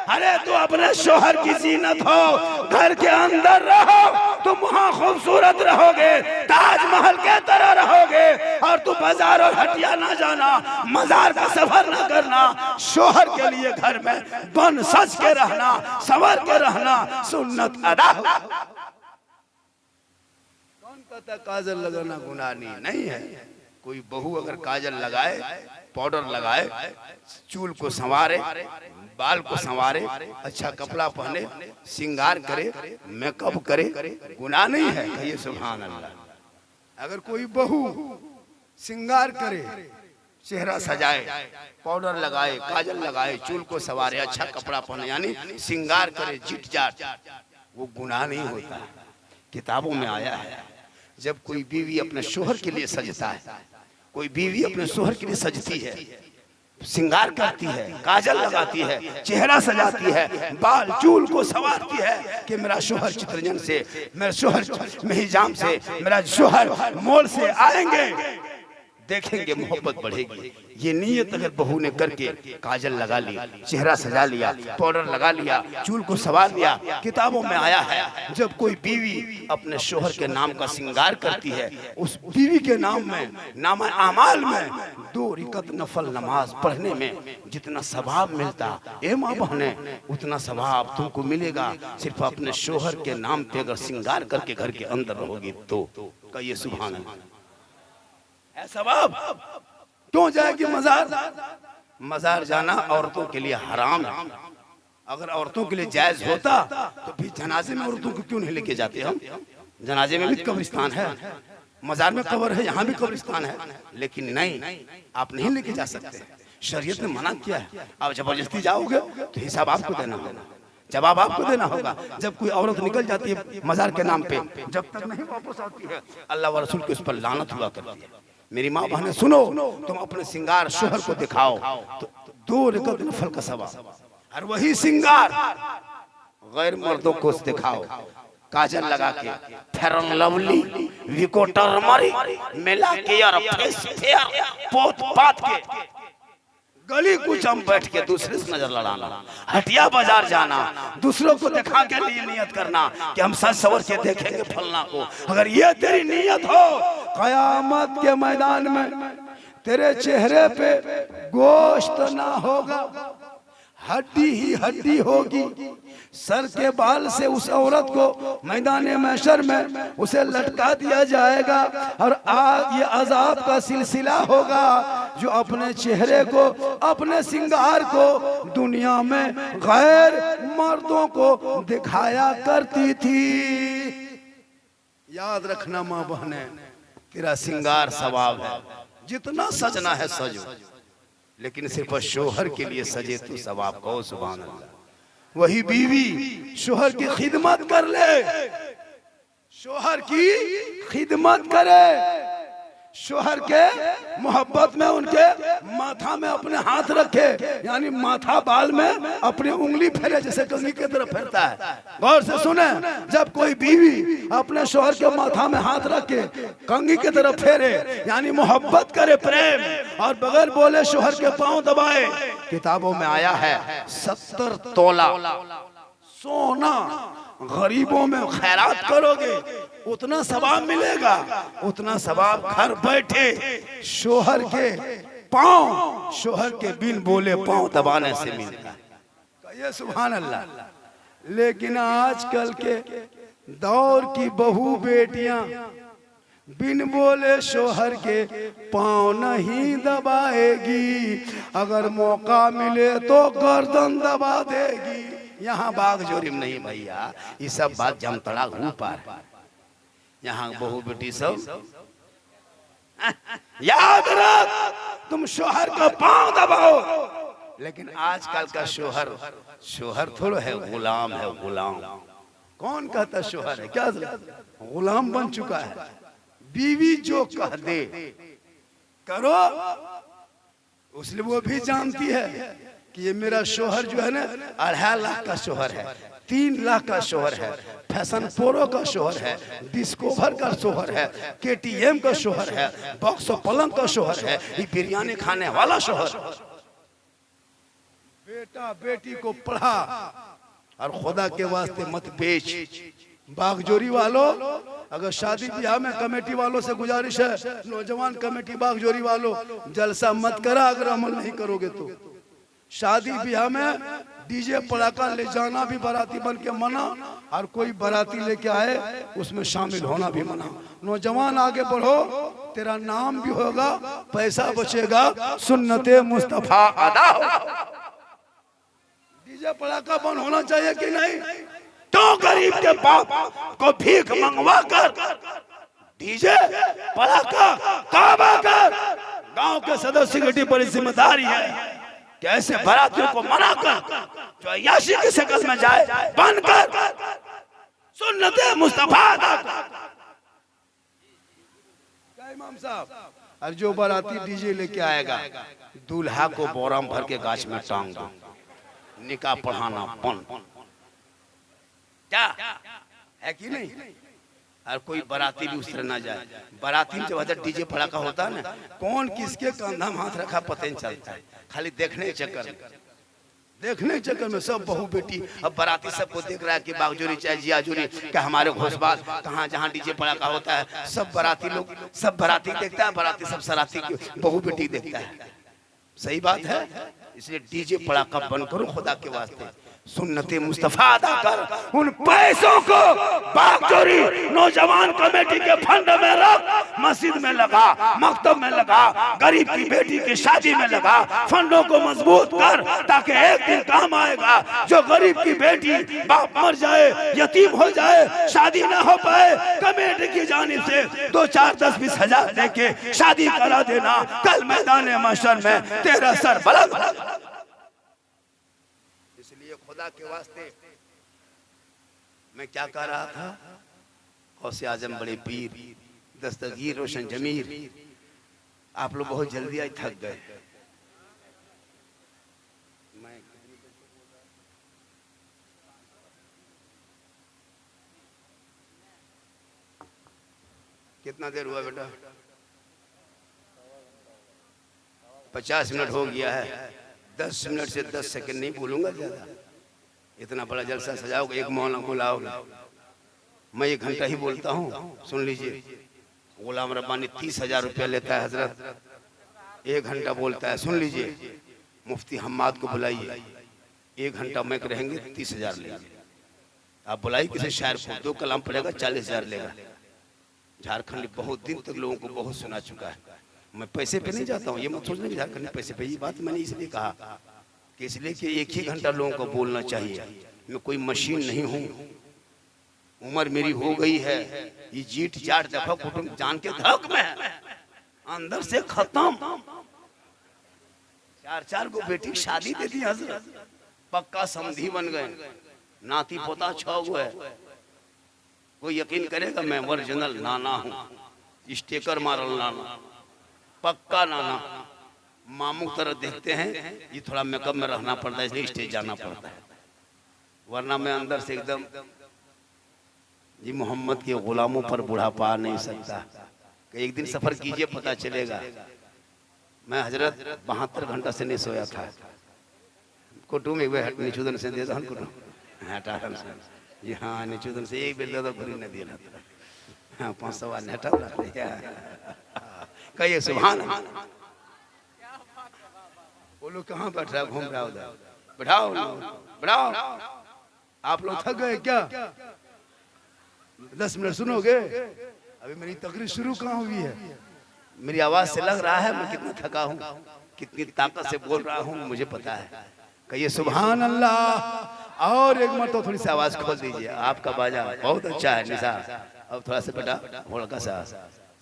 अरे तू अपने शोहर की जीनत हो, घर के अंदर रहो, तुम वहां खूबसूरत रहोगे, ताजमहल के तरह रहोगे। और तू बाजार और हटिया ना जाना, मजार का सफर ना करना। शोहर के लिए घर में बन सज के रहना, संवर के रहना सुन्नत अदा हो। कौन कहता काजल लगाना गुनाह नहीं है। कोई बहू अगर काजल लगाए, पाउडर लगाए, चूल को संवारे, बाल को संवारे, अच्छा कपड़ा पहने, श्रृंगार करे, मेकअप करे, गुनाह नहीं है। कहिए सुभान अल्लाह। अगर कोई बहू श्रृंगार करे, चेहरा सजाए, पाउडर लगाए, काजल लगाए, चूल को संवारे, अच्छा कपड़ा पहने, यानी श्रृंगार करे, जिट जाट, वो गुनाह नहीं होता। किताबों में आया है जब कोई बीवी अपने शोहर के लिए सजता है, कोई बीवी अपने शोहर के लिए सजती है, श्रृंगार करती है, काजल लगाती है, चेहरा सजाती है, बाल चूल को संवारती है कि मेरा शोहर चित्रजन से, मेरा शोहर मेहिजाम से, मेरा शोहर मोल से आएंगे, देखेंगे मोहब्बत बढ़ेगी। ये नीयत अगर बहू ने करके काजल लगा लिया, चेहरा सजा लिया, पाउडर लगा लिया, चूल को संवार लिया, किताबों में आया है जब कोई बीवी अपने शोहर के नाम का श्रृंगार करती है, उस बीवी के नाम में, नाम आमाल में 2 रकात नफल नमाज पढ़ने में जितना सवाब मिलता, ए माँ बहने, उतना सवाब तुमको मिलेगा सिर्फ अपने शोहर के नाम पे अगर श्रृंगार करके घर के अंदर रहोगी तो। कहिए सुभान अल्लाह। सवाब क्यों जाएगी मजार? मजार जाना औरतों के लिए हराम है। अगर औरतों के लिए जायज होता तो फिर जनाजे में औरतों को क्यों नहीं लेके जाते हम? जनाजे में भी कब्रिस्तान है, मजार में कब्र है, यहाँ भी कब्रिस्तान है, लेकिन नहीं, आप नहीं लेके जा सकते। शरीयत ने मना किया है। आप जबरदस्ती जाओगे तो हिसाब आपको देना होगा, जवाब आपको देना होगा। जब कोई औरत निकल जाती है मजार के नाम पे, जब तक नहीं वापस आती है, अल्लाह व रसूल के उस पर लानत हुआ करती है। मेरी माँ बहनें सुनो, तुम अपने श्रृंगार शोहर को दिखाओ तो 2 रकात नफल का सवाब, और वही श्रृंगार गैर मर्दों को दिखाओ, काजल लगा के, फेयर लवली, विको टर्मरिक मिला के और फेस फेयर पोत पात के गली कुचम बैठ के दूसरे से नजर लड़ाना, हटिया बाजार जाना, दूसरों को दिखा के लिए नियत करना कि हम सच सवर के देखेंगे फलना को। अगर ये तेरी नियत हो, कयामत के मैदान में तेरे चेहरे पे गोश्त ना होगा, हड्डी ही हड्डी होगी। सर के बाल से उस औरत को मैदान महशर में उसे लटका दिया जाएगा और ये अजाब का सिलसिला होगा जो अपने चेहरे को, अपने श्रृंगार को दुनिया में गैर मर्दों को दिखाया करती थी। याद रखना माँ बहने, तेरा श्रृंगार सवाब है, जितना सजना है सजो, लेकिन सिर्फ शोहर के लिए सजे तो सवाब कहो सुभान अल्लाह। वही बीवी शोहर की खिदमत कर ले, शोहर की खिदमत करे, शोहर के मोहब्बत में उनके माथा में अपने हाथ रखे, यानी माथा बाल में अपनी उंगली फेरे जैसे कंघी की तरफ फेरता है। गौर से सुने, जब कोई बीवी अपने शोहर के माथा में हाथ रखे, कंघी की तरफ फेरे, यानी मोहब्बत करे, प्रेम, और बगैर बोले शोहर के पांव दबाए, किताबों में आया है 70 तोला सोना गरीबों में खैरात करोगे उतना सवाब मिलेगा, उतना सवाब घर बैठे शोहर के पांव, शोहर के बिन बोले पांव दबाने से मिलता है। ये सुभान अल्लाह। लेकिन आजकल के दौर की बहू बेटियां बिन बोले शोहर के पांव नहीं दबाएगी, अगर मौका मिले तो गर्दन दबा देगी। यहाँ बाग जोरिम नहीं भैया, ये सब बात जमतड़ा ऊपर। यहाँ बहू बेटी सब याद रख, तुम शोहर का पांव दबाओ, लेकिन आजकल का शोहर शोहर थोड़ा है, गुलाम है, गुलाम। कौन कहता शोहर है? क्या गुलाम बन चुका है। बीवी जो कह दे करो, उसलिए वो भी जानती है कि ये मेरा शोहर जो है ना 2.5 लाख का शोहर है, 3 लाख का शोहर है, फैशन प्रो का शोहर है, डिस्कवर का शोहर है, KTM का शोहर है, बॉक्स पलंग का शोहर है, ये बिरयानी खाने वाला शोहर। बेटा बेटी को पढ़ा और खुदा के वास्ते मत बेच। बागजोरी वालों, अगर शादी ब्याह में कमेटी वालों से गुजारिश है, नौजवान कमेटी बागजोरी वालों, जलसा मत करा अगर अमल नहीं करोगे तो। शादी ब्याह में डीजे पड़ाका ले जाना भी बाराती बन के मना, और कोई बाराती लेके आए उसमें शामिल होना भी मना। नौजवान आगे बढ़ो, तेरा नाम भी होगा, पैसा बचेगा, सुन्नते मुस्तफा अदा हो। डीजे पड़ाका बंद होना चाहिए कि नहीं? तो गरीब के बाप को भीख मंगवा कर डीजे पड़ाका काबा कर, गांव के सदस्य की बड़ी जिम्मेदारी है कि ऐसे बारातियों को मना कर जो अय्याशी की शक्ल में जाए बंद कर, सुन्नते मुस्तफा अदा कर। क्या इमाम साहब? और जो बाराती डीजे लेके आएगा, दूल्हा को बोरा भर के गाछ में टांग दो, निकाह पढ़ाना पन। क्या है कि नहीं? और कोई बाराती भी उस तरह ना जाए। बाराती में जब डीजे पड़ाका होता है ना, कौन किसके कंधा में हाथ रखा पता नहीं चलता है, खाली देखने चक्कर में सब बहू बेटी अब बाराती सबको देख रहा है कि बागजोरी चाहे जियाजोरी क्या हमारे घोषबाज कहाँ जहाँ डीजे पड़ाका होता है, सब बाराती लोग सब बाराती देखता है, बाराती सब सराती की बहू बेटी देखता है। सही बात है, इसलिए डीजे पड़ाका बंद करो खुदा के वास्ते, सुन्नते मुस्तफा अदा कर। उन पैसों को बागजोरी नौजवान कमेटी के फंड में रख, मस्जिद में लगा, मकतब में लगा, गरीब की बेटी की शादी में लगा, फंडों को मजबूत कर, ताकि एक दिन काम आएगा। जो गरीब की बेटी बाप मर जाए, यतीम हो जाए, शादी ना हो पाए, कमेटी की जानिब से 2, 4, 10, 20 हजार देके शादी करा देना, कल मैदान महशर में तेरा सर बुलंद। खुदा के वास्ते मैं क्या कह रहा था? गौसे आजम बड़े पीर दस्तगीर रोशन जमीर, आप लोग बहुत जल्दी आज थक गए। कितना देर हुआ बेटा? 50 मिनट हो गया है। 10 मिनट से 10 सेकंड नहीं बोलूंगा ज्यादा। इतना बड़ा जलसा सजाओगे, एक मौलाना को लाओगे, मैं 1 घंटा ही बोलता हूँ। सुन लीजिए, गुलाम रब्बानी 30,000 रुपया लेता है हजरत, 1 घंटा बोलता है। सुन लीजिए, मुफ्ती हम्माद को बुलाइए, 1 घंटा में रहेंगे 30,000 लेंगे। आप बुलाइए किसी शायर को, 2 कलाम पढ़ेगा 40,000 लेगा। झारखंड बहुत दिन तक लोगों को बहुत सुना चुका है। मैं पैसे पे नहीं जाता हूँ, ये मत सोचना कि झारखंड पैसे पे। ये बात मैंने इसलिए कहा कि इसलिए कि 1 ही घंटा लोगों को बोलना चाहिए। मैं कोई मशीन नहीं हूँ, उम्र मेरी हो गई है, ये जीट जाट देखो कुटुंब जान के धक में है, अंदर से खत्म। 4-4 को बेटी शादी दे दी हजरत, पक्का समधी बन गए, नाती पोता 6 गो है। कोई यकीन करेगा मैं ओरिजिनल नाना हूँ, स्टेकर मारल नाना, पक्का नाना। मामू तरह देखते हैं, ये थोड़ा मेकअप में रहना पड़ता है, इसलिए स्टेज जाना पड़ता है, वरना मैं अंदर से एकदम जी मोहम्मद के गुलामों पर बुढ़ापा आ नहीं सकता। कि एक दिन सफर कीजिए पता चलेगा। मैं हजरत 72 घंटा से नहीं सोया था। कुटुम एक बार निचुदन से दे दो कुटुम हटा जी, हाँ निचुदन से एक बेर दे घुरी न दिया, हाँ 500 नेटा कहिए सुभान। बोलो कहाँ बैठ रहा, घूम रहा उधर, बैठाओ बैठाओ। आप लोग थक गए क्या? 10 मिनट सुनोगे? अभी मेरी तकरीर शुरू कहाँ हुई है? मेरी आवाज से लग रहा है मैं कितना थका हूँ, कितनी ताकत से बोल रहा हूँ, मुझे पता है। कहिए सुभान अल्लाह। और एक मरतबा थोड़ी सी आवाज खोल दीजिए। आपका बाजा बहुत अच्छा है निशा, अब थोड़ा सा बेटा हल्का सा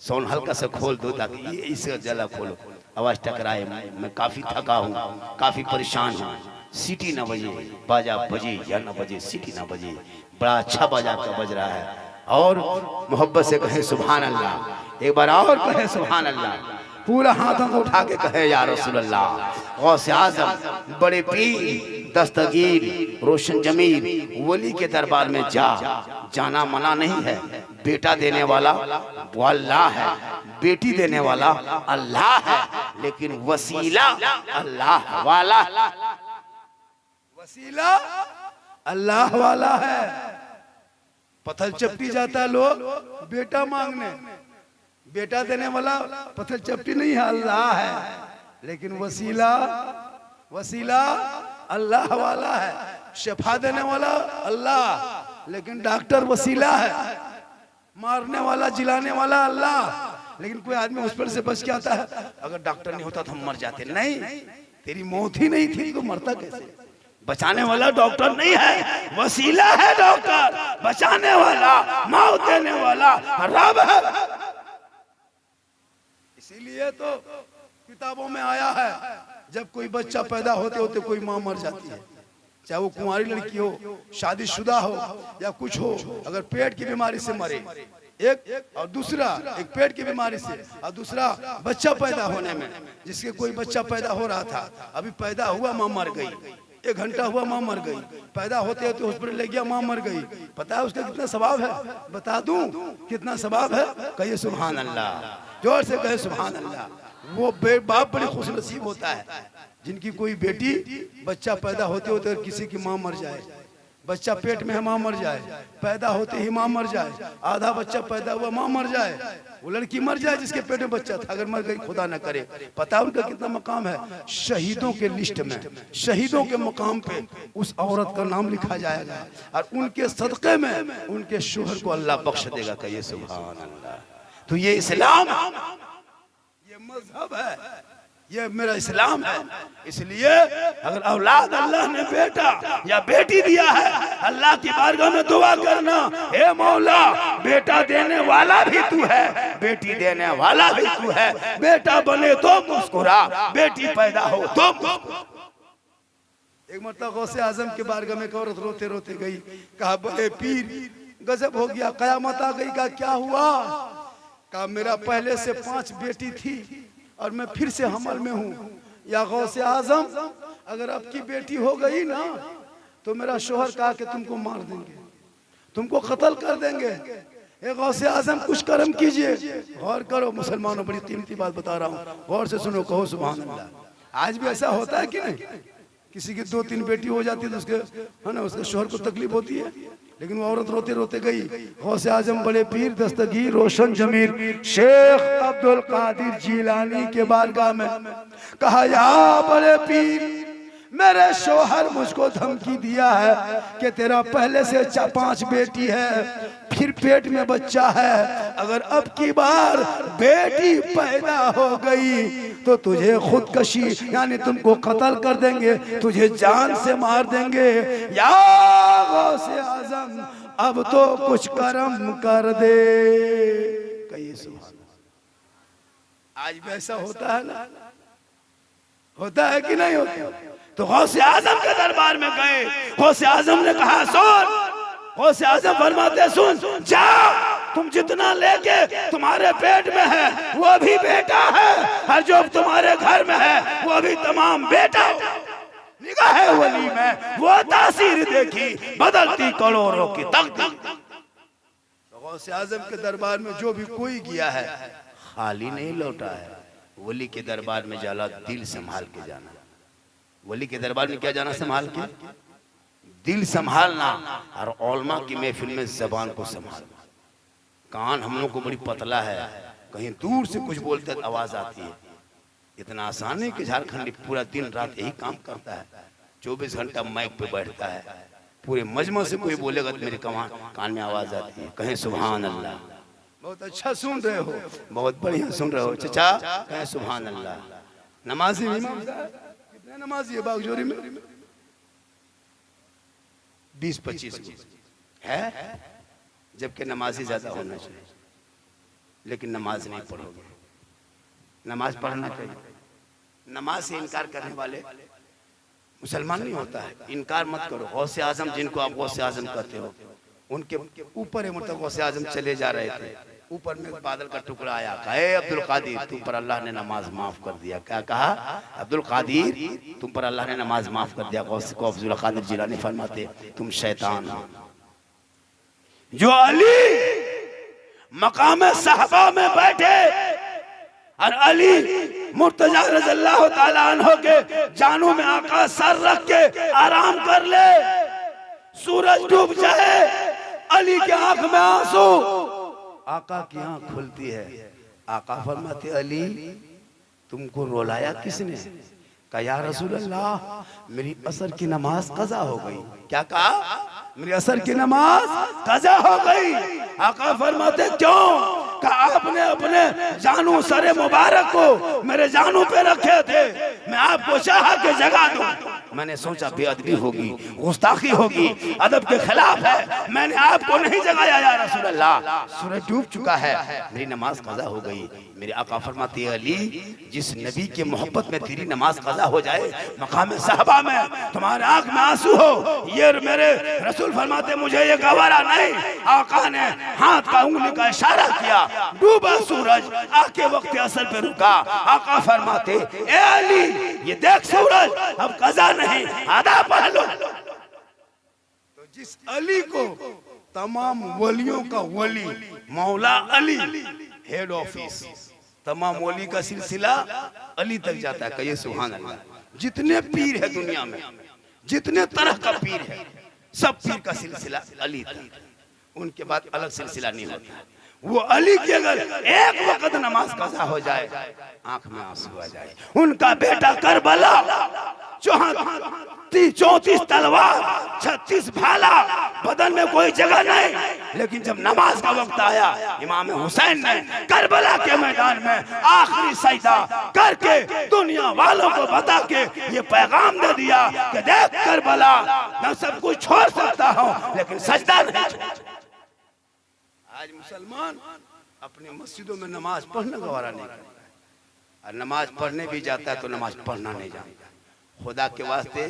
सोन हल्का से खोल दो ताकि ये इसे जला खोलो, आवाज टकराए। मैं काफी थका हूँ, काफी परेशान हूँ। सीटी ना बजे, बाजा बजे या ना बजे, सीटी ना बजे। बड़ा अच्छा बाजा का बज रहा है। और मोहब्बत से कहे सुभान अल्लाह, एक बार और कहे सुभान अल्लाह, पूरा हाथों को उठा के कहे या रसूल अल्लाह। गौसे आज़म बड़े पीर दस्तगीर रोशन जमीर वली के दरबार में जाना मना नहीं है। बेटा देने वाला वो अल्लाह है, बेटी देने वाला अल्लाह है, लेकिन वसीला अल्लाह वाला, वसीला अल्लाह वाला है। पत्थर चपटी जाता है लोग बेटा मांगने, बेटा देने वाला पत्थर चपटी नहीं है, अल्लाह है। लेकिन वसीला, वसीला अल्लाह वाला है। शफा देने वाला अल्लाह, लेकिन डॉक्टर वसीला है। मारने वाला जिलाने वाला अल्लाह, लेकिन कोई आदमी उस पर से बच के आता है, अगर डॉक्टर नहीं होता तो हम मर जाते। नहीं, तेरी मौत ही नहीं थी तो मरता कैसे? बचाने वाला डॉक्टर नहीं है, वसीला है डॉक्टर। बचाने वाला, मौत देने वाला रब है। इसीलिए तो किताबों में आया है, जब कोई बच्चा पैदा होते होते कोई माँ मर जाती है, चाहे वो कुंवारी लड़की हो, शादीशुदा हो या कुछ हो, अगर पेट की बीमारी से मरे एक, और दूसरा एक पेट की बीमारी से, और दूसरा बच्चा पैदा होने में, जिसके कोई बच्चा पैदा हो रहा था, अभी पैदा हुआ माँ मर गई, 1 घंटा हुआ माँ मर गई, पैदा होते होते हॉस्पिटल ले गया माँ मर गई। पता है उसका कितना सवाब है? बता दूं कितना सवाब है? कहिए सुभान अल्लाह, जोर से कहे सुभान अल्लाह। वो बाप बड़ी खुशनसीब होता है जिनकी कोई बेटी बच्चा पैदा होते होते किसी की माँ मर जाए, बच्चा पेट में है माँ मर जाए, पैदा होते ही माँ मर जाए, आधा बच्चा पैदा हुआ माँ मर जाए, वो लड़की मर जाए जिसके पेट में बच्चा था, अगर मर गई खुदा न करे। पता उनका कितना मकाम है? शहीदों के लिस्ट में, शहीदों के मकाम पे उस औरत का नाम लिखा जाएगा, और उनके सदक़े में उनके शोहर को अल्लाह बख्श देगा। कहिए सुभान अल्लाह। तो ये इस्लाम, ये मजहब है, ये मेरा इस्लाम है। इसलिए अगर औलाद अल्लाह ने बेटा या बेटी दिया है, अल्लाह की बारगाह में दुआ करना, हे मौला बेटा देने वाला भी तू है, बेटी देने वाला भी तू है। बेटा बने तो मुस्कुरा, बेटी पैदा हो तो मुस्कुरा। एक मरतबा गौसे आजम के बारगाह में एक औरत रोते रोते गई, कहा बड़े पीर गजब हो गया, कयामत आ गई। कहा क्या हुआ? कहा मेरा पहले से 5 बेटी थी और मैं फिर से हमल में हूँ। या गौसे आजम अगर अब की बेटी हो गई ना तो मेरा शोहर कहा कि तुमको मार देंगे, तुमको कत्ल कर देंगे। ए गौसे आजम कुछ कर्म कीजिए। गौर करो मुसलमानों, बड़ी कीमती बात बता रहा हूँ, गौर से सुनो, कहो सुभान अल्लाह। आज भी ऐसा होता है कि नहीं? किसी की 2-3 बेटी हो जाती है तो उसके है ना, उसके शोहर को तकलीफ होती है, लेकिन वो औरत रोते रोते गई गौसे आजम बड़े पीर दस्तगीर रोशन जमीर शेख अब्दुल कादिर जिलानी के बारगाह में। कहा या बड़े पीर, मेरे शोहर मुझको धमकी दिया है कि तेरा पहले से 5 बेटी है, फिर पेट में बच्चा है, अगर अब की बार बेटी पैदा हो गई तो तुझे खुदकशी यानी तुमको कत्ल कर देंगे, तुझे जान से मार देंगे। या गौसे आजम अब तो कुछ कर्म कर दे। कहिए सुभान। आज भी ऐसा होता है ना? होता है कि नहीं होता? तो गौसे आजम के दरबार में गए, गौसे आजम ने कहा सुन, गौसे आजम फरमाते सुन, जा तुम जितना लेके तुम्हारे पेट में है वो भी बेटा है, और जो तुम्हारे घर में है वो भी तमाम बेटा। निगाह वली में वो तासीर देखी बदलती करोड़ों की तकदीर। गौसे आजम के दरबार में जो भी कोई गया है खाली नहीं लौटा है। वली के दरबार में जाला दिल संभाल के जाना। वली के दरबार में क्या जाना? संभाल के, दिल संभालना, और उलमा की महफिल में जबान को संभालना। कान हम लोग को बड़ी पतला है, कहीं दूर से कुछ बोलते तो आवाज आती है। इतना आसान है कि झारखंडी पूरा दिन रात यही काम करता है, 24 घंटा माइक पे बैठता है, पूरे मजमा से कोई बोलेगा तो मेरे कान में आवाज आती है। कहें सुभान अल्लाह। बहुत अच्छा सुन रहे हो, बहुत बढ़िया सुन रहे हो चचा, कहें सुभान अल्लाह। नमाजी इमाम साहब कितने नमाजी है बागजोरी में? 20-25 है, जबकि नमाजी ज्यादा होना चाहिए। लेकिन नमाज नहीं पढ़ोगे। नमाज पढ़ना चाहिए। नमाज से इनकार करने वाले मुसलमान नहीं होता है। इनकार मत करो। गौसे आजम जिनको आप गौसे आजम कहते हो, उनके ऊपर मतलब गौसे आजम चले जा रहे थे, ऊपर में बादल का टुकड़ा आया, कहे अब्दुल कादिर तुम पर अल्लाह ने नमाज माफ कर दिया। क्या कहा? अब्दुल कादिर तुम पर अल्लाह ने नमाज माफ कर दिया। गौसे को अब्दुल कादिर जिलानी फरमाते तुम शैतान हो। जो अली मकाम सहबा में बैठे और अली मुर्तजा रज़ियल्लाहु ताला अन्हु के जानू में आका सर रख के आराम कर ले, सूरज डूब जाए, अली के आंख में आंसू, आका की आंख खुलती है। आका फरमाते अली तुमको रुलाया किसने? कहा या रसूल अल्लाह मेरी असर की नमाज कज़ा हो गई। क्या कहा? मेरी असर की नमाज कज़ा हो गई। आका फरमाते क्यों? का आपने अपने जानू सरे मुबारक को मेरे जानू पे रखे थे, मैं आपको चाहा के जगा दूं। मैंने सोचा बेअदबी होगी, गुस्ताखी होगी, अदब के खिलाफ है, मैंने आपको नहीं जगाया या रसूल अल्लाह। सूरज डूब चुका है, मेरी नमाज कज़ा हो गई। मेरे आका फरमाते अली जिस नबी के मोहब्बत में तेरी नमाज कज़ा हो जाए, मकाम सहबा में तुम्हारे आंख में आंसू हो, ये मेरे रसूल फरमाते मुझे ये गवारा नहीं। आका ने हाथ का उंगली का इशारा किया, डूबा सूरज, आके वक्त असर पे रुका। आका फरमाते ए अली ये देख सूरज अब कज़ा नहीं, आधा पढ़ लो। तो जिस अली को तमाम वलियों का वली मौला अली हेड ऑफिस, तमाम वली का सिलसिला अली तक जाता है। कहिए सुभान अल्लाह। जितने पीर है दुनिया में, जितने तरह का पीर है, सब पीर का सिलसिला अली तक, उनके बाद अलग सिलसिला नहीं होता। वो अली की अगर एक वक्त नमाज कज़ा हो जाए, आंख में आंसू आ जाए। उनका बेटा करबला 34 तलवार, 36 भाला, बदन में कोई जगह नहीं, लेकिन जब नमाज का वक्त आया, इमाम हुसैन ने करबला के मैदान में आखिरी सजदा करके दुनिया वालों को बता के ये पैगाम दे दिया कि देख करबला मैं सब कुछ छोड़ सकता हूँ लेकिन सजदा नहीं। आज मुसलमान अपनी मस्जिदों में नमाज पढ़ना गवारा नहीं करता है, और नमाज पढ़ने भी जाता है तो नमाज पढ़ना नहीं जानता। खुदा के वास्ते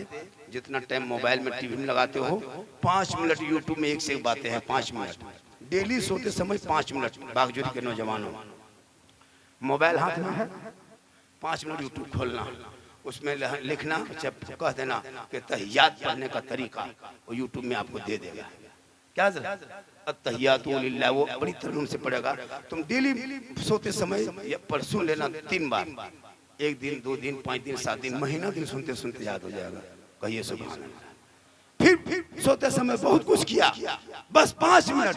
जितना टाइम मोबाइल में टीवी में लगाते हो, 5 मिनट यूट्यूब में एक से एक बातें हैं, 5 मिनट डेली सोते समय 5 मिनट। बागजोरी के नौजवानों मोबाइल हाथ में है, 5 मिनट यूट्यूब खोलना, उसमें लिखना, कह देना कि तहियात पढ़ने का तरीका, वो यूट्यूब में आपको दे देगा। क्या अत्तहियातु लिल्लाह, वो बड़ी तरह से पढ़ेगा। तुम डेली सोते समय या पर सुन लेना 3 बार, 1 दिन 2 दिन 5 दिन 7 दिन महीना दिन सुनते सुनते याद हो जाएगा। कहिए सुभान अल्लाह। फिर सोते समय बहुत कुछ किया, बस 5 मिनट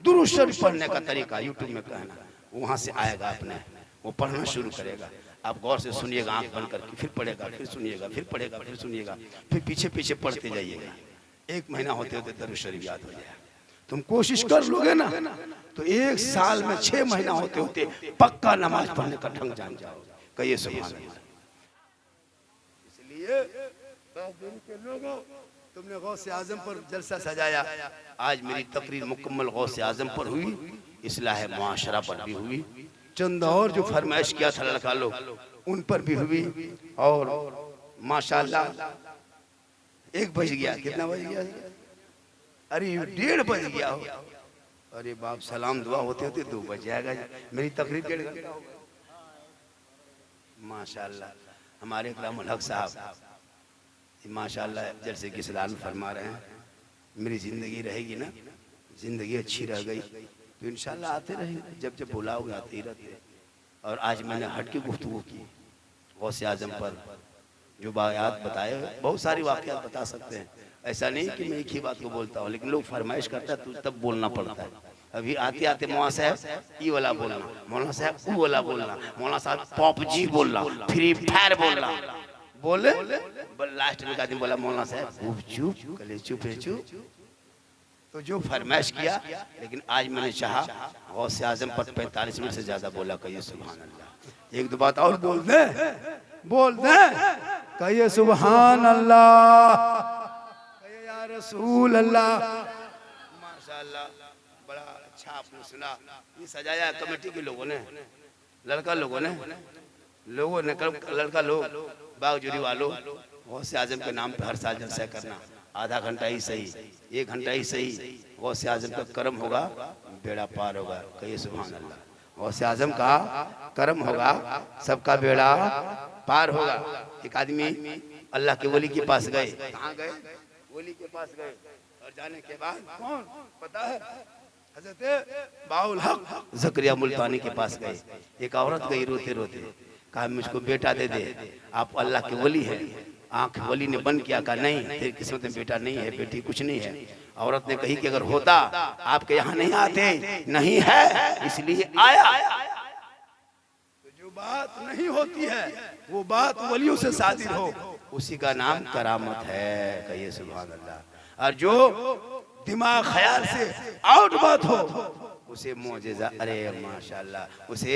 दुरूद शरीफ पढ़ने का तरीका यूट्यूब में कहना, वहां से आएगा अपने, वो पढ़ना शुरू करेगा। आप गौर से सुनिएगा, आंख बंद करके, फिर पढ़ेगा, फिर सुनिएगा, फिर पढ़ेगा, फिर सुनिएगा, फिर पीछे पीछे पढ़ते जाइएगा। 1 महीना होते होते दुरूद शरीफ याद हो जाएगा। तुम कोशिश कर लोगे ना तो 1 साल में 6 महीना होते होते पक्का नमाज पढ़ने का ढंग जान जाओगे। कहिए सुभान अल्लाह। इसलिए के लोगों तुमने गौसे आजम पर जलसा सजाया, आज मेरी तकरीर मुकम्मल गौसे आजम पर हुई, इस्लाह मुआशरा पर भी हुई, चंद और जो फरमाइश किया था लड़का लोग उन पर भी हुई, और माशाअल्लाह 1 बज गया। कितना बज गया? अरे 1:30 बज गया हो। अरे बाप सलाम दुआ होते होते 2 बज जाएगा। मेरी तकरीर 1.5 घंटा हो गया। माशाअल्लाह हमारे कलामुल हक साहब माशाअल्लाह जैसे कि सलाम फरमा रहे हैं, मेरी ज़िंदगी रहेगी ना, ज़िंदगी अच्छी रह गई तो इंशाअल्लाह आते रहेंगे, जब जब बुलाओगे आते ही रहते। और आज मैंने हट के गुफ्तगू की गौसे आजम पर, जो वाक़यात बताए, बहुत सारी वाक़यात बता सकते हैं, ऐसा नहीं कि मैं एक ही बात को बोलता हूँ, लेकिन लोग फरमाइश करता है तो तब बोलना पड़ता है। अभी आते आते मौलाना साहब ई वाला बोलना, मौलाना साहब वो वाला बोलना, मौलाना साहब पॉपजी बोलना, फ्री फायर बोलना, बोले लास्ट में आदमी बोला मौलाना साहब चुप कले चुप है चुप। तो जो फरमाइश किया, लेकिन आज मैंने चाहा गौसे आजम पर 45 मिनट से ज्यादा बोला। कहिए सुभान अल्लाह। 1-2 बात और बोल दे, बोल दे, कहिए सुभान अल्लाह, कहिए या रसूल अल्लाह। माशाअल्लाह बड़ा अच्छा आपने सुना, ये सजाया कमेटी के लोगों ने, लड़का लोगों ने लड़का लोग बागजोरी वालों, गौसे आजम के नाम पे हर साल जलसा करना, आधा घंटा ही सही, 1 घंटा ही सही, गौसे आजम का कर्म होगा, बेड़ा पार होगा। कहिए सुभान अल्लाह। गौसे आजम का कर्म होगा, सबका बेड़ा पार होगा। एक आदमी अल्लाह के वली के पास गए, कहाँ गए? वली के पास गए, और जाने के बाद कौन पता है? हज़रत बाउल हक ज़करिया मुल्तानी के पास गए। एक औरत गई रोते रोते, कहा मुझको बेटा दे दे, आप अल्लाह के वली हैं। आंख वली ने बंद किया, कहा नहीं, तेरी किस्मत में बेटा नहीं है, बेटी कुछ नहीं है। औरत ने कही कि अगर होता आपके यहाँ नहीं आते, नहीं है इसलिए आया। तो जो बात नहीं होती है वो बात वलियों से सादिर हो, उसी का नाम करामत है। कहिए सुभान अल्लाह। और जो दिमाग ख्याल से आउट बात हो उसे मौजेजा, अरे माशाल्लाह, उसे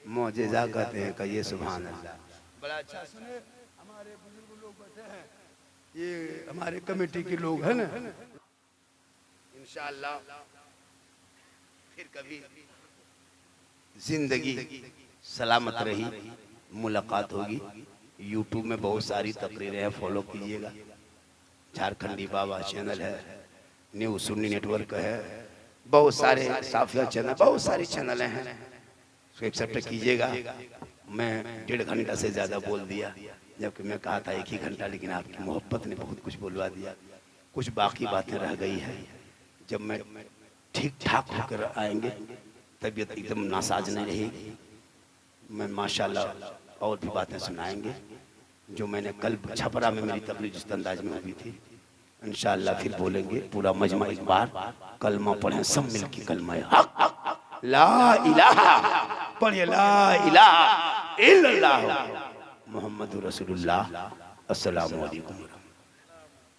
मौजेजा कहते हैं। कहिए सुभान अल्लाह। बड़ा अच्छा सुने, हमारे बुजुर्ग लोग बैठे हैं, ये हमारे कमेटी के लोग हैं ना, इंशाअल्लाह फिर कभी जिंदगी सलामत रही मुलाकात होगी। यूट्यूब में बहुत सारी तकरीरें हैं, फॉलो कीजिएगा। झारखंडी बाबा चैनल है, न्यू सुन्नी नेटवर्क है, बहुत सारे साफिया चैनल, बहुत सारे चैनल हैं, उसको एक्सेप्ट कीजिएगा। मैं 1.5 घंटा से ज़्यादा बोल दिया, जबकि मैं कहा था 1 ही घंटा, लेकिन आपकी मोहब्बत ने बहुत कुछ बोलवा दिया। कुछ बाकी बातें रह गई है, जब मैं ठीक ठाक होकर आएंगे, तबीयत एकदम नासाज नहीं रहेगी, मैं माशाल्लाह और भी बातें सुनाएंगे। जो मैंने कल छपरा में मेरी तकरीर जिस अंदाज में हुई थी, इंशाअल्लाह फिर बोलेंगे पूरा मजमा एक बार। कलमा पढ़ें सब मिलके, कलमा हक ला इलाहा पढ़िए, ला इलाहा इल्लल्लाह मुहम्मदुर रसूलुल्लाह। अस्सलामु अलैकुम।